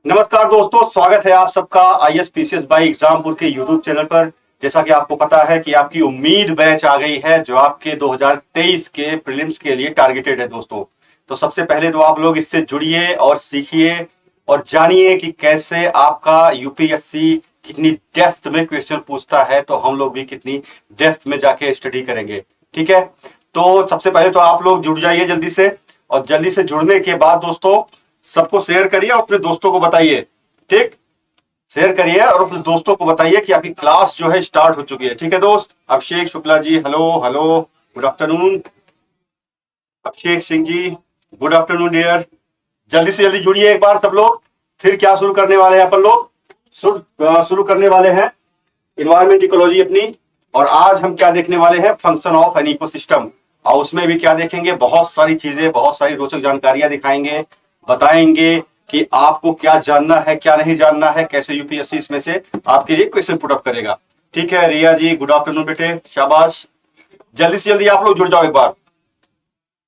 नमस्कार दोस्तों, स्वागत है आप सबका आईएएस पीसीएस बाई एग्जामपुर के यूट्यूब चैनल पर। जैसा कि आपको पता है कि आपकी उम्मीद बैच आ गई है जो आपके 2023 के प्रीलिम्स के लिए टारगेटेड है दोस्तों। तो सबसे पहले तो आप लोग इससे जुड़िए और सीखिए और जानिए कि कैसे आपका यूपीएससी कितनी डेप्थ में क्वेश्चन पूछता है, तो हम लोग भी कितनी डेप्थ में जाके स्टडी करेंगे। ठीक है, तो सबसे पहले तो आप लोग जुड़ जाइए जल्दी से, और जल्दी से जुड़ने के बाद दोस्तों सबको शेयर करिए और अपने दोस्तों को बताइए। ठीक, शेयर करिए और अपने दोस्तों को बताइए कि आपकी क्लास जो है स्टार्ट हो चुकी है। ठीक है दोस्त। अभिषेक Shukla ji, hello hello, good afternoon. Abhishek Singh ji, good afternoon dear. जल्दी से जल्दी जुड़िए एक बार सब लोग। फिर क्या शुरू करने वाले हैं अपन लोग? शुरू करने वाले हैं इन्वायरमेंट इकोलॉजी अपनी। और आज हम क्या देखने वाले हैं? Function of an ecosystem. और उसमें भी क्या देखेंगे? बहुत सारी चीजें, बहुत सारी रोचक जानकारियां दिखाएंगे, बताएंगे कि आपको क्या जानना है, क्या नहीं जानना है, कैसे यूपीएससी इसमें से आपके लिए क्वेश्चन पुट अप करेगा। ठीक है, रिया जी गुड आफ्टरनून बेटे, शाबाश। जल्दी से जल्दी आप लोग जुड़ जाओ एक बार।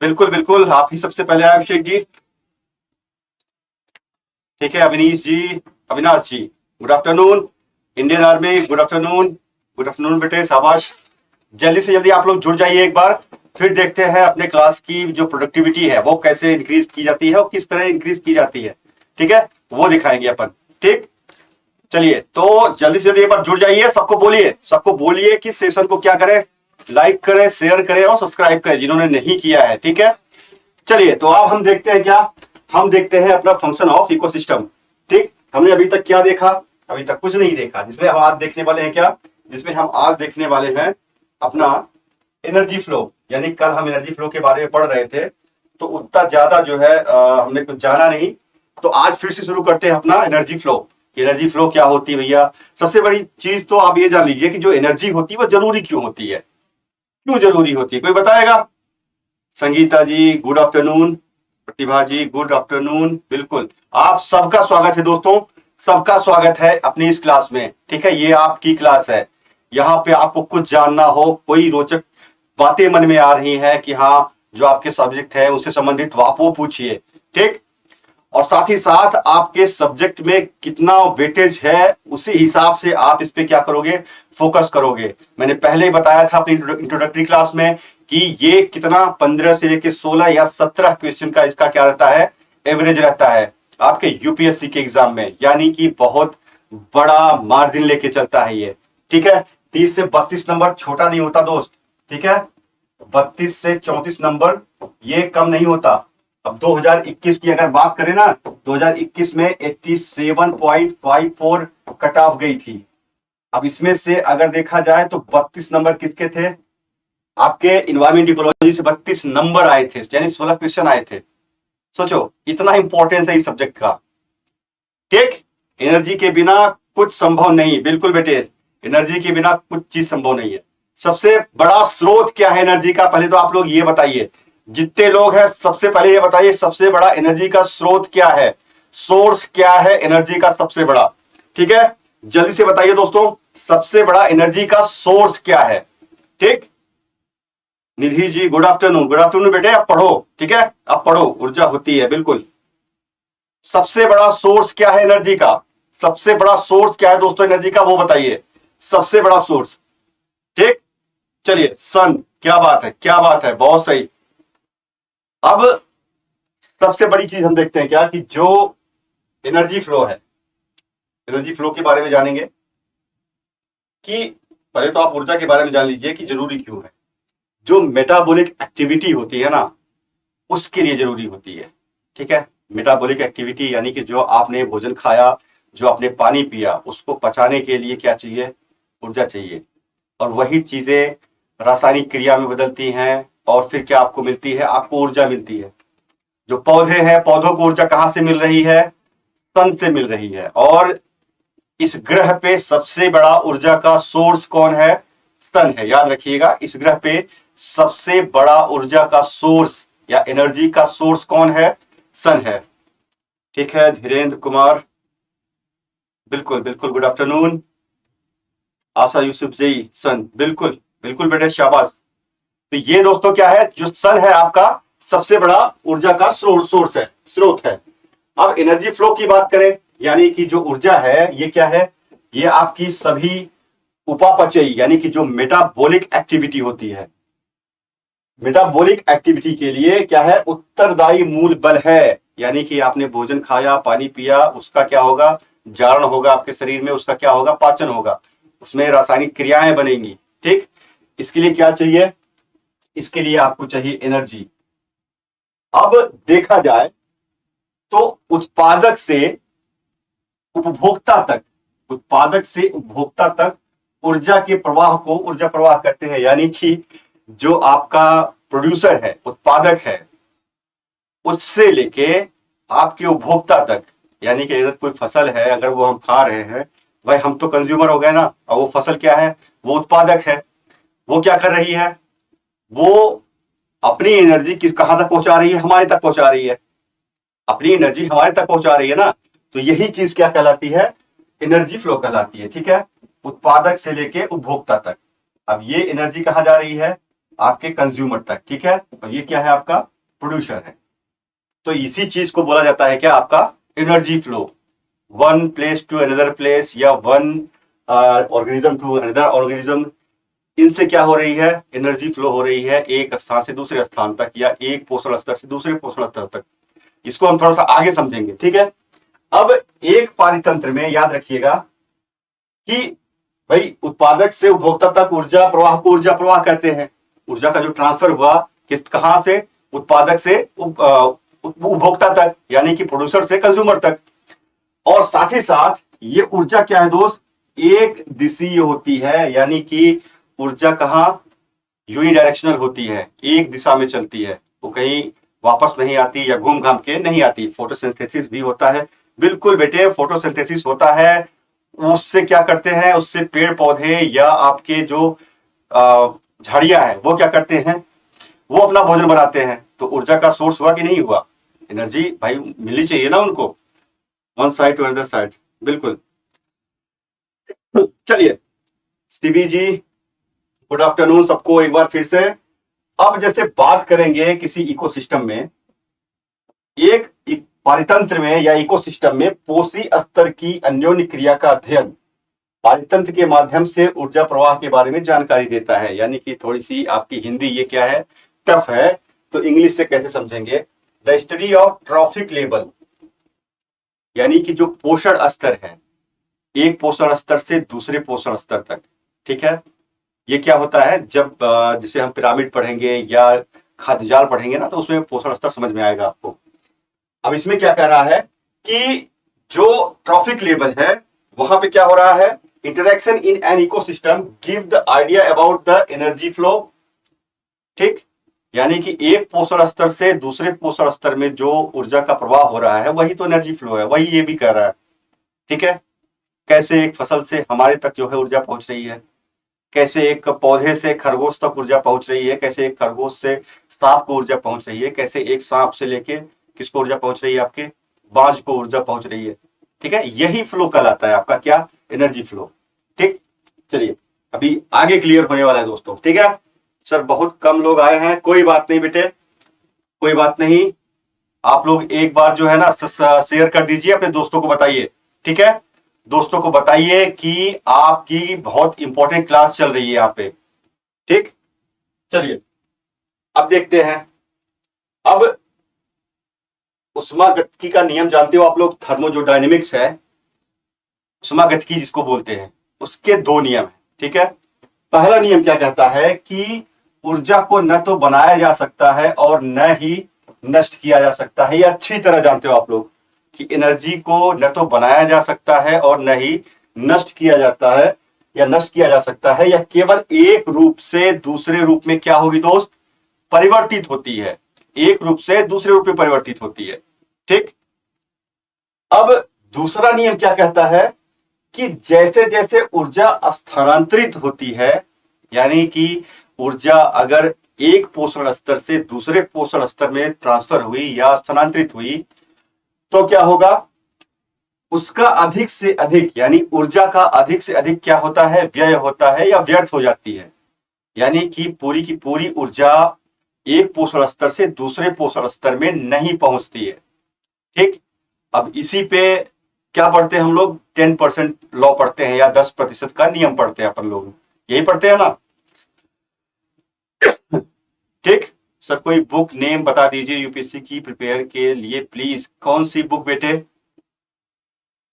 बिल्कुल बिल्कुल, आप ही सबसे पहले आए अभिषेक जी। ठीक है, Avinish ji, Avinash ji, good afternoon. Indian army, good afternoon. Good afternoon बेटे, शाबाश। जल्दी से जल्दी आप लोग जुड़ जाइए एक बार। फिर देखते हैं अपने क्लास की जो प्रोडक्टिविटी है वो कैसे इंक्रीज की जाती है और किस तरह इंक्रीज की जाती है। ठीक है, वो दिखाएंगे अपन। ठीक, चलिए तो जल्दी से जल्दी एक बार जुड़ जाइए। सबको बोलिए कि सेशन को क्या करें, लाइक करें, शेयर करें और सब्सक्राइब करें जिन्होंने नहीं किया है। ठीक है, चलिए तो अब हम देखते हैं क्या? हम देखते हैं अपना फंक्शन ऑफ इकोसिस्टम। ठीक, हमने अभी तक क्या देखा? अभी तक कुछ नहीं देखा। जिसमें हम आज देखने वाले हैं क्या? जिसमें हम आज देखने वाले हैं अपना एनर्जी फ्लो। यानी कल हम एनर्जी फ्लो के बारे में पढ़ रहे थे तो उतना ज्यादा जो है हमने कुछ जाना नहीं। तो आज फिर से शुरू करते हैं अपना एनर्जी फ्लो। एनर्जी फ्लो क्या होती है भैया? सबसे बड़ी चीज तो आप ये जान लीजिए कि जो एनर्जी होती है वो जरूरी क्यों होती है, क्यों जरूरी होती है, कोई बताएगा? संगीता जी गुड आफ्टरनून, प्रतिभा जी गुड आफ्टरनून। बिल्कुल, आप सबका स्वागत है दोस्तों, सबका स्वागत है अपनी इस क्लास में। ठीक है, ये आपकी क्लास है। यहाँ पे आपको कुछ जानना हो, कोई रोचक बातें मन में आ रही हैं कि हाँ जो आपके सब्जेक्ट है उससे संबंधित तो आप वो पूछिए। ठीक, और साथ ही साथ आपके सब्जेक्ट में कितना वेटेज है उसी हिसाब से आप इस पे क्या करोगे? फोकस करोगे। मैंने पहले ही बताया था अपनी इंट्रोडक्टरी क्लास में कि ये कितना 15 से लेकर 16 या 17 क्वेश्चन का इसका क्या रहता है? एवरेज रहता है आपके यूपीएससी के एग्जाम में। यानी कि बहुत बड़ा मार्जिन लेके चलता है ये। ठीक है, 30 से 32 नंबर छोटा नहीं होता दोस्त। ठीक है, 32 से 34 नंबर ये कम नहीं होता। अब 2021 की अगर बात करें ना, 2021 में 87.54 कट ऑफ गई थी। अब इसमें से अगर देखा जाए तो 32 नंबर किसके थे? आपके इन्वायरमेंट इकोलॉजी से 32 नंबर आए थे, यानी 16 क्वेश्चन आए थे। सोचो इतना इंपॉर्टेंस है इस सब्जेक्ट का। ठीक, एनर्जी के बिना कुछ संभव नहीं। बिल्कुल बेटे, एनर्जी के बिना कुछ चीज संभव नहीं है। सबसे बड़ा स्रोत क्या है एनर्जी का? पहले तो आप लोग ये बताइए, जितने लोग हैं सबसे पहले ये बताइए सबसे बड़ा एनर्जी का स्रोत क्या है? सोर्स क्या है एनर्जी का सबसे बड़ा? ठीक है, जल्दी से बताइए दोस्तों, सबसे बड़ा एनर्जी का सोर्स क्या है? ठीक, Nidhi ji good afternoon. Good afternoon बेटे, आप पढ़ो। ठीक है, आप पढ़ो, ऊर्जा होती है। बिल्कुल, सबसे बड़ा सोर्स क्या है एनर्जी का? सबसे बड़ा सोर्स क्या है दोस्तों एनर्जी का, वो बताइए। सबसे बड़ा सोर्स। ठीक, चलिए सन, क्या बात है, क्या बात है, बहुत सही। अब सबसे बड़ी चीज हम देखते हैं क्या कि जो एनर्जी फ्लो है, एनर्जी फ्लो के बारे में जानेंगे कि पहले तो आप ऊर्जा के बारे में जान लीजिए कि जरूरी क्यों है। जो मेटाबॉलिक एक्टिविटी होती है ना, उसके लिए जरूरी होती है। ठीक है, मेटाबॉलिक एक्टिविटी यानी कि जो आपने भोजन खाया, जो आपने पानी पिया, उसको पचाने के लिए क्या चाहिए? ऊर्जा चाहिए। और वही चीजें रासायनिक क्रिया में बदलती हैं और फिर क्या आपको मिलती है? आपको ऊर्जा मिलती है। जो पौधे हैं, पौधों को ऊर्जा कहां से मिल रही है? सन से मिल रही है। और इस ग्रह पे सबसे बड़ा ऊर्जा का सोर्स कौन है? सन है। याद रखिएगा, इस ग्रह पे सबसे बड़ा ऊर्जा का सोर्स या एनर्जी का सोर्स कौन है? सन है। ठीक है, धीरेन्द्र कुमार, बिल्कुल बिल्कुल, गुड आफ्टरनून। आशा यूसुफ जी, सन, बिल्कुल बिल्कुल बेटे, शाबाश। तो ये दोस्तों क्या है? जो सन है आपका सबसे बड़ा ऊर्जा का सोर्स है, स्रोत है। अब एनर्जी फ्लो की बात करें, यानी कि जो ऊर्जा है ये क्या है, ये आपकी सभी उपापचयी यानी कि जो मेटाबॉलिक एक्टिविटी होती है, मेटाबॉलिक एक्टिविटी के लिए क्या है, उत्तरदायी मूल बल है। यानी कि आपने भोजन खाया, पानी पिया, उसका क्या होगा, जारण होगा आपके शरीर में, उसका क्या होगा, पाचन होगा, उसमें रासायनिक क्रियाएं बनेंगी। ठीक, इसके लिए क्या चाहिए, इसके लिए आपको चाहिए एनर्जी। अब देखा जाए तो उत्पादक से उपभोक्ता तक, उत्पादक से उपभोक्ता तक ऊर्जा के प्रवाह को ऊर्जा प्रवाह कहते हैं। यानी कि जो आपका प्रोड्यूसर है, उत्पादक है, उससे लेके आपके उपभोक्ता तक, यानी कि अगर कोई फसल है, अगर वो हम खा रहे हैं, भाई हम तो कंज्यूमर हो गए ना, और वो फसल क्या है, वो उत्पादक है। वो क्या कर रही है, वो अपनी एनर्जी कहां तक पहुंचा रही है, हमारे तक पहुंचा रही है, अपनी एनर्जी हमारे तक पहुंचा रही है ना। तो यही चीज क्या कहलाती है, एनर्जी फ्लो कहलाती है। ठीक है, उत्पादक से लेके उपभोक्ता तक। अब ये एनर्जी कहां जा रही है, आपके कंज्यूमर तक। ठीक है, और ये क्या है, आपका प्रोड्यूसर है। तो इसी चीज को बोला जाता है क्या, आपका energy flow. One place to another place, या one organism to another organism, इनसे क्या हो रही है, एनर्जी फ्लो हो रही है, एक स्थान से दूसरे स्थान तक, या एक पोषण स्तर से दूसरे पोषण स्तर तक। इसको हम थोड़ा सा आगे समझेंगे। ठीक है, अब एक पारितंत्र में याद रखिएगा कि भाई उत्पादक से उपभोक्ता तक ऊर्जा प्रवाह को ऊर्जा प्रवाह कहते हैं। ऊर्जा का जो ट्रांसफर हुआ किस कहां से, उत्पादक से उपभोक्ता तक, यानी कि प्रोड्यूसर से कंज्यूमर तक। और साथ ही साथ ये ऊर्जा क्या है दोस्त, एक दिशीय होती है। यानी कि ऊर्जा कहां, यूनिडायरेक्शनल होती है, एक दिशा में चलती है, वो कहीं वापस नहीं आती या घूम घाम के नहीं आती। फोटोसिंथेसिस भी होता है, बिल्कुल बेटे, फोटोसिंथेसिस होता है। उससे क्या करते हैं, उससे पेड़ पौधे या आपके जो झाड़ियां हैं वो क्या करते हैं, वो अपना भोजन बनाते हैं। तो ऊर्जा का सोर्स हुआ कि नहीं हुआ, एनर्जी भाई मिलनी चाहिए ना उनको, one side to another side. बिल्कुल। चलिए सीबी जी, गुड आफ्टरनून सबको एक बार फिर से। अब जैसे बात करेंगे किसी इकोसिस्टम में, एक पारितंत्र में या इकोसिस्टम में पोषी स्तर की अन्योन्य क्रिया का अध्ययन पारितंत्र के माध्यम से ऊर्जा प्रवाह के बारे में जानकारी देता है। यानी कि थोड़ी सी आपकी हिंदी ये क्या है, टफ है, तो इंग्लिश से कैसे समझेंगे। The study of trophic level, यानी कि जो पोषण स्तर है, एक पोषण स्तर से दूसरे पोषण स्तर तक। ठीक है, ये क्या होता है, जब जिसे हम पिरामिड पढ़ेंगे या खाद्य जाल पढ़ेंगे ना, तो उसमें पोषण स्तर समझ में आएगा आपको। अब इसमें क्या कह रहा है कि जो ट्रॉफिक लेवल है वहां पे क्या हो रहा है, interaction in an ecosystem give the idea about the energy flow. ठीक, यानी कि एक पोषण स्तर से दूसरे पोषण स्तर में जो ऊर्जा का प्रवाह हो रहा है वही तो एनर्जी फ्लो है, वही ये भी कह रहा है। ठीक है, कैसे एक फसल से हमारे तक जो है ऊर्जा पहुंच रही है, कैसे एक पौधे से खरगोश तक ऊर्जा पहुंच रही है, कैसे एक खरगोश से सांप को ऊर्जा पहुंच रही है, कैसे एक सांप से लेके किसको ऊर्जा पहुंच रही है, आपके बाज को ऊर्जा पहुंच रही है। ठीक है, यही फ्लो कहलाता है आपका क्या, एनर्जी फ्लो। ठीक, चलिए अभी आगे क्लियर होने वाला है दोस्तों। ठीक है सर, बहुत कम लोग आए हैं, कोई बात नहीं बेटे, कोई बात नहीं। आप लोग एक बार जो है ना शेयर कर दीजिए, अपने दोस्तों को बताइए। ठीक है, दोस्तों को बताइए कि आपकी बहुत इंपॉर्टेंट क्लास चल रही है यहाँ पे। ठीक, चलिए अब देखते हैं। अब उष्मागतिकी का नियम जानते हो आप लोग, थर्मो जो डायनेमिक्स है, उष्मागतिकी जिसको बोलते हैं, उसके दो नियम है। ठीक है, पहला नियम क्या कहता है कि ऊर्जा को न तो बनाया जा सकता है और न ही नष्ट किया जा सकता है। ये अच्छी तरह जानते हो आप लोग कि एनर्जी को न तो बनाया जा सकता है और न ही नष्ट किया जाता है या नष्ट किया जा सकता है, या केवल एक रूप से दूसरे रूप में क्या होगी दोस्त, परिवर्तित होती है, एक रूप से दूसरे रूप में परिवर्तित होती है। ठीक, अब दूसरा नियम क्या कहता है कि जैसे जैसे ऊर्जा स्थानांतरित होती है, यानी कि ऊर्जा अगर एक पोषण स्तर से दूसरे पोषण स्तर में ट्रांसफर हुई या स्थानांतरित हुई, तो क्या होगा, उसका अधिक से अधिक, यानी ऊर्जा का अधिक से अधिक क्या होता है, व्यय होता है या व्यर्थ हो जाती है। यानी कि पूरी की पूरी ऊर्जा एक पोषण स्तर से दूसरे पोषण स्तर में नहीं पहुंचती है। ठीक, अब इसी पे क्या पढ़ते हैं हम लोग, 10% लॉ पढ़ते हैं या 10% का नियम पढ़ते हैं अपन लोग, यही पढ़ते हैं ना। ठीक सर, कोई बुक नेम बता दीजिए यूपीएससी की प्रिपेयर के लिए प्लीज। कौन सी बुक बेटे?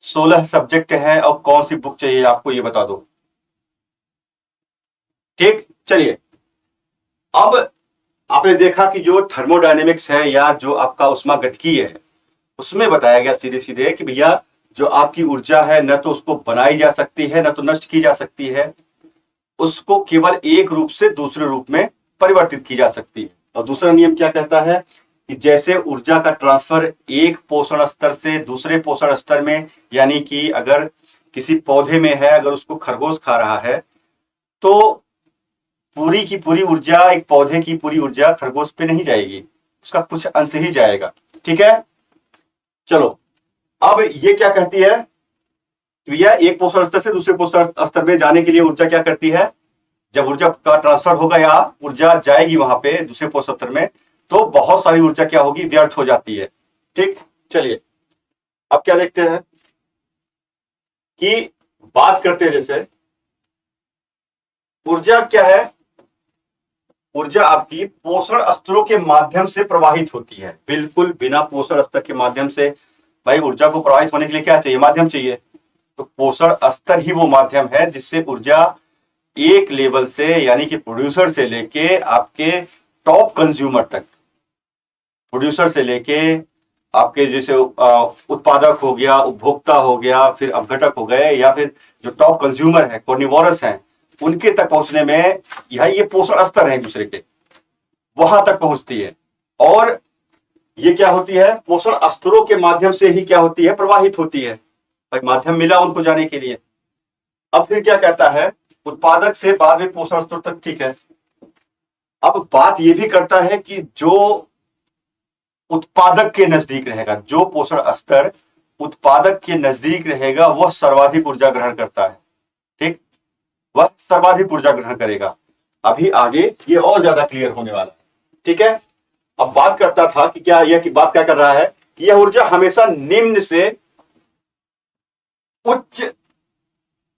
16 सब्जेक्ट है और कौन सी बुक चाहिए आपको ये बता दो। ठीक, चलिए। अब आपने देखा कि जो थर्मोडायनेमिक्स है या जो आपका उष्मागतिकी है, उसमें बताया गया सीधे सीधे कि भैया जो आपकी ऊर्जा है न तो उसको बनाई जा सकती है न तो नष्ट की जा सकती है, उसको केवल एक रूप से दूसरे रूप में परिवर्तित की जा सकती है। और दूसरा नियम क्या कहता है कि जैसे ऊर्जा का ट्रांसफर एक पोषण स्तर से दूसरे पोषण स्तर में, यानी कि अगर किसी पौधे में है, अगर उसको खरगोश खा रहा है तो पूरी की पूरी ऊर्जा, एक पौधे की पूरी ऊर्जा खरगोश पे नहीं जाएगी, उसका कुछ अंश ही जाएगा। ठीक है, चलो। अब ये क्या कहती है, भैया एक पोषण स्तर से दूसरे पोषण स्तर में जाने के लिए ऊर्जा क्या करती है, जब ऊर्जा का ट्रांसफर होगा या ऊर्जा जाएगी वहां पे दूसरे पोषण स्तर में, तो बहुत सारी ऊर्जा क्या होगी, व्यर्थ हो जाती है। ठीक, चलिए अब क्या देखते हैं कि बात करते हैं, जैसे ऊर्जा क्या है, ऊर्जा आपकी पोषण स्तरों के माध्यम से प्रवाहित होती है। बिल्कुल बिना पोषण स्तर के माध्यम से, भाई ऊर्जा को प्रवाहित होने के लिए क्या चाहिए, माध्यम चाहिए। तो पोषण स्तर ही वो माध्यम है जिससे ऊर्जा एक लेवल से, यानी कि प्रोड्यूसर से लेके आपके टॉप कंज्यूमर तक, प्रोड्यूसर से लेके आपके जैसे उत्पादक हो गया, उपभोक्ता हो गया, फिर अपघटक हो गए, या फिर जो टॉप कंज्यूमर है, कॉर्निवोरस हैं, उनके तक पहुंचने में यह ये पोषण स्तर है दूसरे के, वहां तक पहुंचती है। और ये क्या होती है, पोषण स्तरों के माध्यम से ही क्या होती है, प्रवाहित होती है। भाई माध्यम मिला उनको जाने के लिए। अब फिर क्या कहता है, उत्पादक से बाद में पोषण स्तर तक, ठीक है। अब बात यह भी करता है कि जो उत्पादक के नजदीक रहेगा, जो पोषण स्तर उत्पादक के नजदीक रहेगा, वह सर्वाधिक ऊर्जा ग्रहण करता है। ठीक, वह सर्वाधिक ऊर्जा ग्रहण करेगा। अभी आगे ये और ज्यादा क्लियर होने वाला है। ठीक है, अब बात करता था कि क्या यह, कि बात क्या कर रहा है कि यह ऊर्जा हमेशा निम्न से उच्च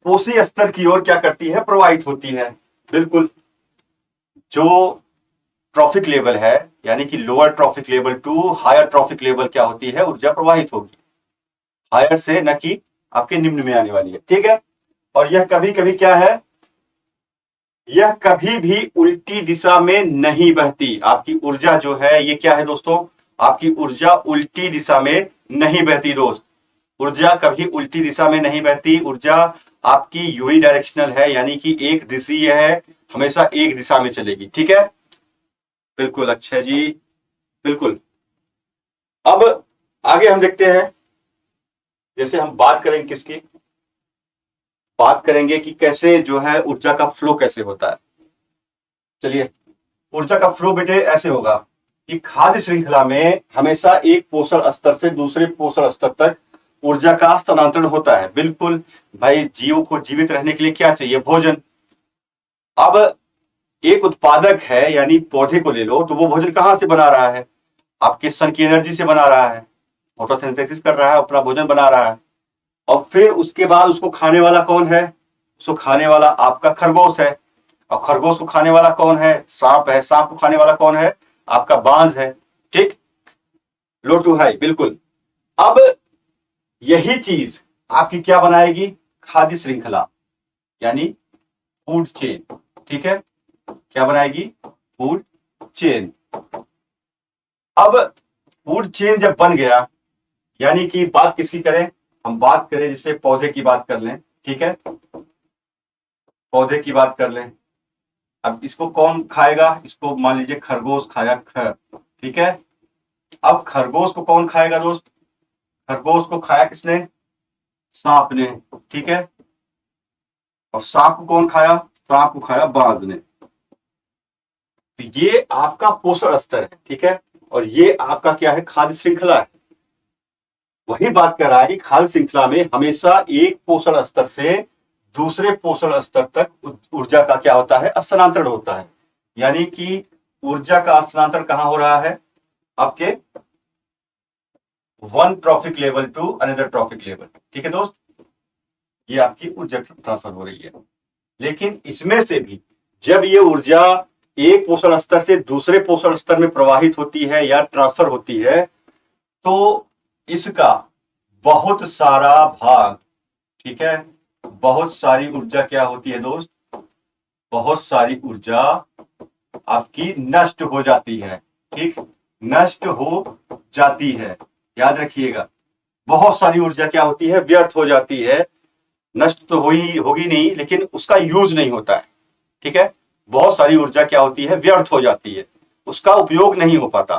कोशीय स्तर की ओर क्या करती है, प्रवाहित होती है। बिल्कुल, जो ट्रॉफिक लेवल है, यानी कि lower trophic level to higher trophic level क्या होती है, ऊर्जा प्रवाहित होगी हायर से, न कि आपके निम्न में आने वाली है। ठीक है, और यह कभी कभी क्या है, यह कभी भी उल्टी दिशा में नहीं बहती। आपकी ऊर्जा जो है ये क्या है दोस्तों, आपकी ऊर्जा उल्टी दिशा में नहीं बहती दोस्त। ऊर्जा कभी उल्टी दिशा में नहीं बहती। ऊर्जा आपकी यूनी डायरेक्शनल है, यानी कि एक दिशीय है, हमेशा एक दिशा में चलेगी। ठीक है, बिल्कुल, अच्छा जी, बिल्कुल। अब आगे हम देखते हैं, जैसे हम बात करेंगे किसकी, बात करेंगे कि कैसे जो है ऊर्जा का फ्लो कैसे होता है। चलिए, ऊर्जा का फ्लो बेटे ऐसे होगा कि खाद्य श्रृंखला में हमेशा एक पोषण स्तर से दूसरे पोषण स्तर तक ऊर्जा का स्थानांतरण होता है। बिल्कुल भाई, जीव को जीवित रहने के लिए क्या चाहिए, भोजन। अब एक उत्पादक है, यानी पौधे को ले लो, तो वो भोजन कहां से बना रहा है, आपके सन की एनर्जी से बना रहा है, फोटोसिंथेसिस कर रहा है, अपना भोजन बना रहा है। और फिर उसके बाद उसको खाने वाला कौन है, उसको खाने वाला आपका खरगोश है। और खरगोश को खाने वाला कौन है, सांप है। सांप को खाने वाला कौन है, आपका बांज है। ठीक, लो टू हाई, बिल्कुल। अब यही चीज आपकी क्या बनाएगी, खाद्य श्रृंखला, यानी फूड चेन। ठीक है, क्या बनाएगी, फूड चेन। अब फूड चेन जब बन गया, यानी कि बात किसकी करें, हम बात करें जैसे पौधे की बात कर लें। ठीक है, पौधे की बात कर लें। अब इसको कौन खाएगा, इसको मान लीजिए खरगोश खाया, ठीक है। अब खरगोश को कौन खाएगा दोस्त, खरगोश को खाया किसने, सांप ने। ठीक है, और सांप को कौन खाया, सांप को खाया बाज ने। तो ये आपका पोषण स्तर है। ठीक है, और ये आपका क्या है, खाद्य श्रृंखला है। वही बात कर रहा है कि खाद्य श्रृंखला में हमेशा एक पोषण स्तर से दूसरे पोषण स्तर तक ऊर्जा का क्या होता है, स्थानांतरण होता है। यानी कि ऊर्जा का स्थानांतरण कहां हो रहा है, आपके one trophic level to another trophic level. ठीक है दोस्त, ये आपकी ऊर्जा ट्रांसफर हो रही है। लेकिन इसमें से भी जब ये ऊर्जा एक पोषण स्तर से दूसरे पोषण स्तर में प्रवाहित होती है या ट्रांसफर होती है, तो इसका बहुत सारा भाग, ठीक है, बहुत सारी ऊर्जा क्या होती है दोस्त, बहुत सारी ऊर्जा आपकी नष्ट हो जाती है। ठीक, नष्ट हो जाती है, याद रखिएगा, बहुत सारी ऊर्जा क्या होती है, व्यर्थ हो जाती है। नष्ट तो होगी नहीं, लेकिन उसका यूज नहीं होता है। ठीक है, बहुत सारी ऊर्जा क्या होती है, व्यर्थ हो जाती है, उसका उपयोग नहीं हो पाता।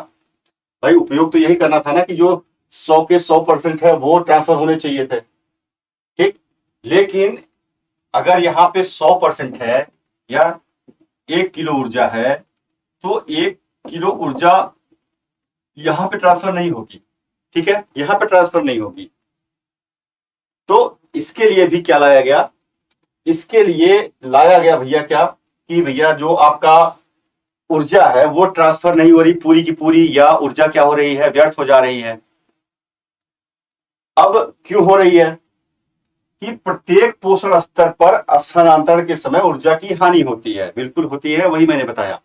भाई उपयोग तो यही करना था ना कि जो 100 के 100% है वो ट्रांसफर होने चाहिए थे। ठीक, लेकिन अगर यहाँ पे 100% है या 1 किलो ऊर्जा है, तो 1 किलो ऊर्जा यहां पे ट्रांसफर नहीं होगी। ठीक है, यहां पे ट्रांसफर नहीं होगी। तो इसके लिए भी क्या लाया गया, इसके लिए लाया गया भैया क्या, कि भैया जो आपका ऊर्जा है वो ट्रांसफर नहीं हो रही पूरी की पूरी, या ऊर्जा क्या हो रही है, व्यर्थ हो जा रही है। अब क्यों हो रही है, कि प्रत्येक पोषण स्तर पर स्थानांतरण के समय ऊर्जा की हानि होती है। बिल्कुल होती है, वही मैंने बताया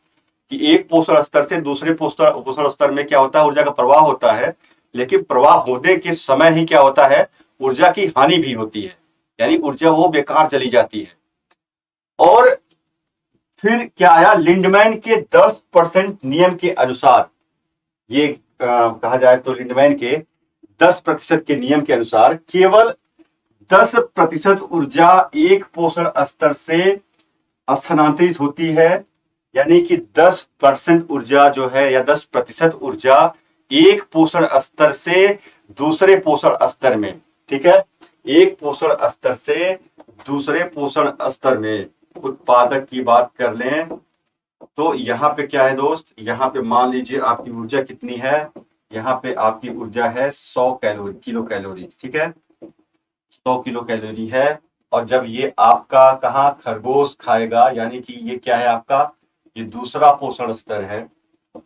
कि एक पोषण स्तर से दूसरे पोषण स्तर में क्या होता है, ऊर्जा का प्रवाह होता है, लेकिन प्रवाह होने के समय ही क्या होता है, ऊर्जा की हानि भी होती है, यानी ऊर्जा वो बेकार चली जाती है। और फिर क्या आया, लिंडमैन के 10% नियम के अनुसार, ये कहा जाए तो लिंडमैन के 10% के नियम के अनुसार केवल 10% ऊर्जा एक पोषण स्तर से स्थानांतरित होती है। यानी कि 10% ऊर्जा जो है, या 10% ऊर्जा एक पोषण स्तर से दूसरे पोषण स्तर में, ठीक है, एक पोषण स्तर से दूसरे पोषण स्तर में उत्पादक की बात कर लें, तो यहाँ पे क्या है दोस्त, यहाँ पे मान लीजिए आपकी ऊर्जा कितनी है, यहाँ पे आपकी ऊर्जा है 100 कैलोरी, किलो कैलोरी। ठीक है, 100 किलो कैलोरी है। और जब ये आपका कहा खरगोश खाएगा, यानी कि ये क्या है आपका, ये दूसरा पोषण स्तर है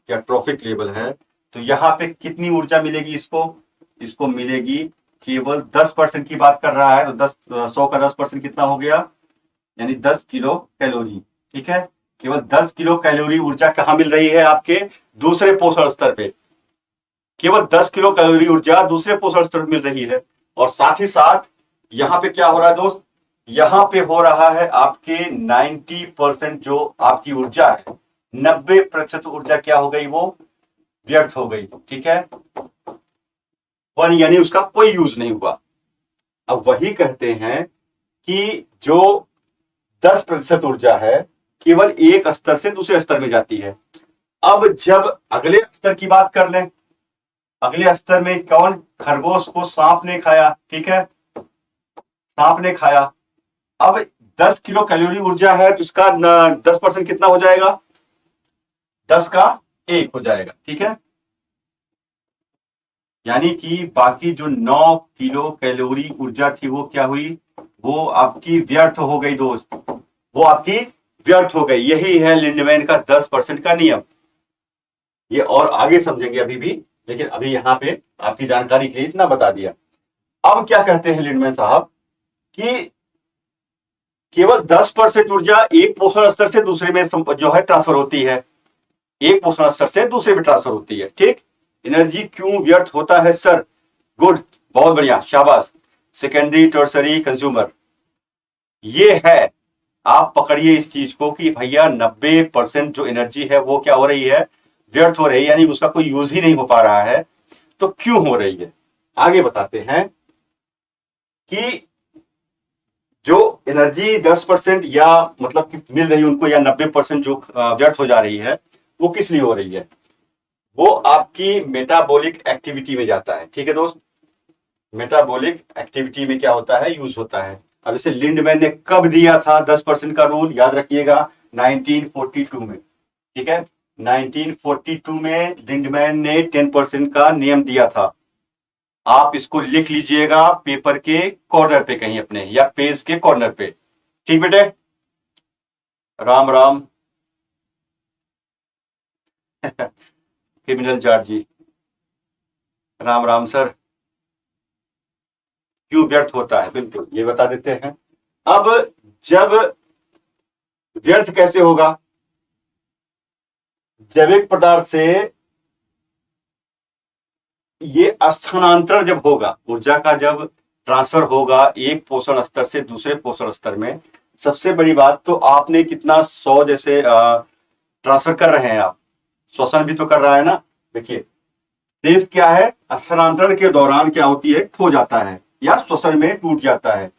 या ट्रॉफिक लेवल है, तो यहाँ पे कितनी ऊर्जा मिलेगी इसको, इसको मिलेगी केवल 10% की बात कर रहा है, तो 100 का 10% कितना हो गया, यानी 10 किलो कैलोरी। ठीक है, केवल 10 किलो कैलोरी ऊर्जा कहाँ मिल रही है, आपके दूसरे पोषण स्तर पे, केवल 10 किलो कैलोरी ऊर्जा दूसरे पोषण स्तर पर मिल रही है। और साथ ही साथ यहाँ पे क्या हो रहा है दोस्त, यहाँ पे हो रहा है आपके 90% जो आपकी ऊर्जा है, 90% ऊर्जा क्या हो गई, वो व्यर्थ हो गई। ठीक है, यानी उसका कोई यूज नहीं हुआ। अब वही कहते हैं कि जो 10% ऊर्जा है केवल एक स्तर से दूसरे स्तर में जाती है। अब जब अगले स्तर की बात कर लें, अगले स्तर में कौन, खरगोश को सांप ने खाया। ठीक है, सांप ने खाया, अब 10 किलो कैलोरी ऊर्जा है, तो इसका 10% कितना हो जाएगा, 10 का 1 हो जाएगा। ठीक है, यानी कि बाकी जो 9 किलो कैलोरी ऊर्जा थी वो क्या हुई, वो आपकी व्यर्थ हो गई दोस्त, वो आपकी व्यर्थ हो गई। यही है लिंडमैन का 10% का नियम। ये और आगे समझेंगे अभी भी, लेकिन अभी यहाँ पे आपकी जानकारी के लिए इतना बता दिया। अब क्या कहते हैं लिंडमैन साहब, कि केवल 10% ऊर्जा एक पोषण स्तर से दूसरे में जो है ट्रांसफर होती है, एक पोषण स्तर से दूसरे में ट्रांसफर होती है। ठीक, एनर्जी क्यों व्यर्थ होता है सर, गुड, बहुत बढ़िया, शाबाश, सेकेंडरी टर्सरी कंज्यूमर, ये है। आप पकड़िए इस चीज को कि भैया 90% जो एनर्जी है वो क्या हो रही है, व्यर्थ हो रही है, यानी उसका कोई यूज ही नहीं हो पा रहा है। तो क्यों हो रही है, आगे बताते हैं कि जो एनर्जी 10% या मतलब कि मिल रही है उनको, या 90% जो व्यर्थ हो जा रही है, वो किस लिए हो रही है, वो आपकी मेटाबॉलिक एक्टिविटी में जाता है। ठीक है दोस्त, मेटाबॉलिक एक्टिविटी में क्या होता है, यूज होता है। अब इसे लिंडमैन ने कब दिया था 10% का रूल, याद रखिएगा 1942 में। ठीक है, 1942 में लिंडमैन ने 10% का नियम दिया था। आप इसको लिख लीजिएगा पेपर के कॉर्नर पे कहीं अपने, या पेज के कॉर्नर पे। ठीक बेटे, राम राम क्रिमिनल जॉर्ज जी, राम राम सर। क्यों व्यर्थ होता है, बिल्कुल ये बता देते हैं। अब जब व्यर्थ कैसे होगा, जब एक पदार्थ से ये स्थानांतरण जब होगा, ऊर्जा का जब ट्रांसफर होगा एक पोषण स्तर से दूसरे पोषण स्तर में, सबसे बड़ी बात तो आपने कितना 100 जैसे ट्रांसफर कर रहे हैं आप, श्वसन भी तो कर रहा है ना। देखिए शेष क्या है, स्थानांतरण के दौरान क्या होती है, खो जाता है या श्वसन में टूट जाता है,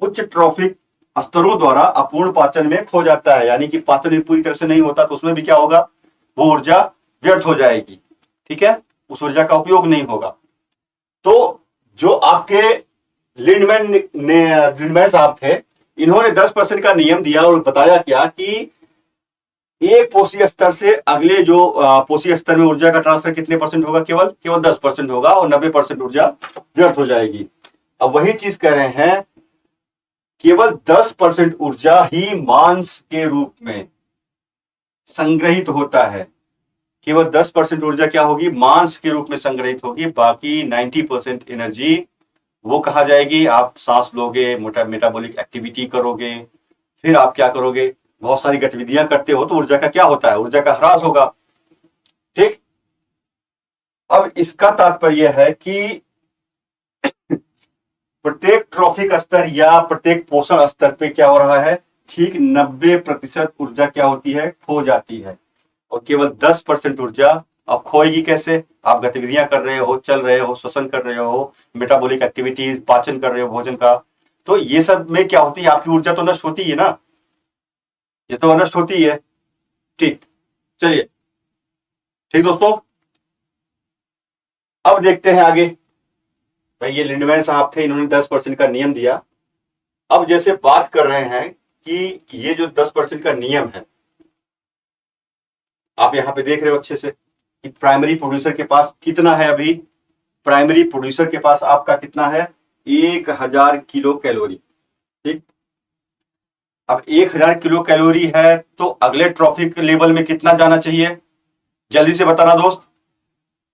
उच्च ट्रॉफिक स्तरों द्वारा अपूर्ण पाचन में खो जाता है, यानी कि पाचन भी पूरी तरह से नहीं होता, तो उसमें भी क्या होगा, वो ऊर्जा व्यर्थ हो जाएगी। ठीक है, उस ऊर्जा का उपयोग नहीं होगा। तो जो आपके लिंडमैन साहब थे, इन्होंने 10% का नियम दिया और बताया क्या कि एक पोषी स्तर से अगले जो पोषी स्तर में ऊर्जा का ट्रांसफर कितने परसेंट होगा, केवल 10% होगा और 90% ऊर्जा व्यर्थ हो जाएगी। अब वही चीज कह रहे हैं, केवल 10% ऊर्जा ही मांस के रूप में संग्रहित होता है, केवल 10% ऊर्जा क्या होगी, मांस के रूप में संग्रहित होगी, बाकी 90% एनर्जी वो कहा जाएगी, आप सांस लोगे, मेटाबॉलिक एक्टिविटी करोगे, फिर आप क्या करोगे, बहुत सारी गतिविधियां करते हो, तो ऊर्जा का क्या होता है, ऊर्जा का ह्रास होगा। ठीक, अब इसका तात्पर्य है कि प्रत्येक ट्रॉफिक स्तर या प्रत्येक पोषण स्तर पे क्या हो रहा है, ठीक 90% ऊर्जा क्या होती है, खो जाती है, और केवल 10% ऊर्जा अब खोएगी कैसे, आप गतिविधियां कर रहे हो, चल रहे हो, श्वसन कर रहे हो, मेटाबॉलिक एक्टिविटीज, पाचन कर रहे हो भोजन का, तो ये सब में क्या होती है, आपकी ऊर्जा तो नष्ट होती है ना, ये तो नष्ट होती है। ठीक, चलिए, ठीक दोस्तों, अब देखते हैं आगे। भाई ये लिंडमैन साहब थे, इन्होंने 10% का नियम दिया। अब जैसे बात कर रहे हैं कि ये जो 10% का नियम है, आप यहां पे देख रहे हो अच्छे से कि प्राइमरी प्रोड्यूसर के पास कितना है, अभी प्राइमरी प्रोड्यूसर के पास आपका कितना है, 1000 किलो कैलोरी। ठीक, अब 1000 किलो कैलोरी है, तो अगले ट्रॉफिक लेवल में कितना जाना चाहिए, जल्दी से बताना दोस्त।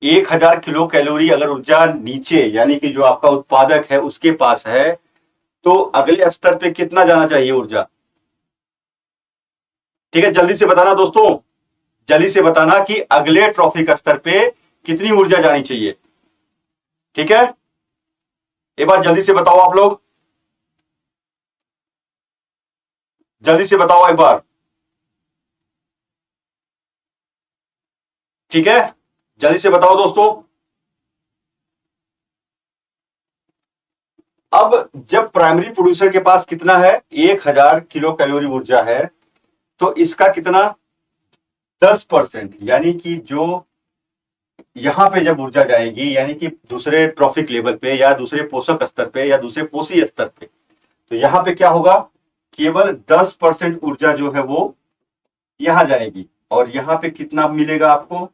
1000 किलो कैलोरी अगर ऊर्जा नीचे, यानी कि जो आपका उत्पादक है उसके पास है, तो अगले स्तर पे कितना जाना चाहिए ऊर्जा। ठीक है, जल्दी से बताना दोस्तों, जल्दी से बताना कि अगले ट्रॉफिक स्तर पे कितनी ऊर्जा जानी चाहिए। ठीक है, एक बार जल्दी से बताओ आप लोग, जल्दी से बताओ एक बार। ठीक है, जल्दी से बताओ दोस्तों। अब जब प्राइमरी प्रोड्यूसर के पास कितना है, 1000 किलो कैलोरी ऊर्जा है, तो इसका कितना 10%, यानी कि जो यहां पे जब ऊर्जा जाएगी, यानी कि दूसरे ट्रॉफिक लेवल पे या दूसरे पोषक स्तर पे या दूसरे पोषी स्तर पे, तो यहां पे क्या होगा, केवल 10% ऊर्जा जो है वो यहां जाएगी, और यहां पे कितना मिलेगा आपको,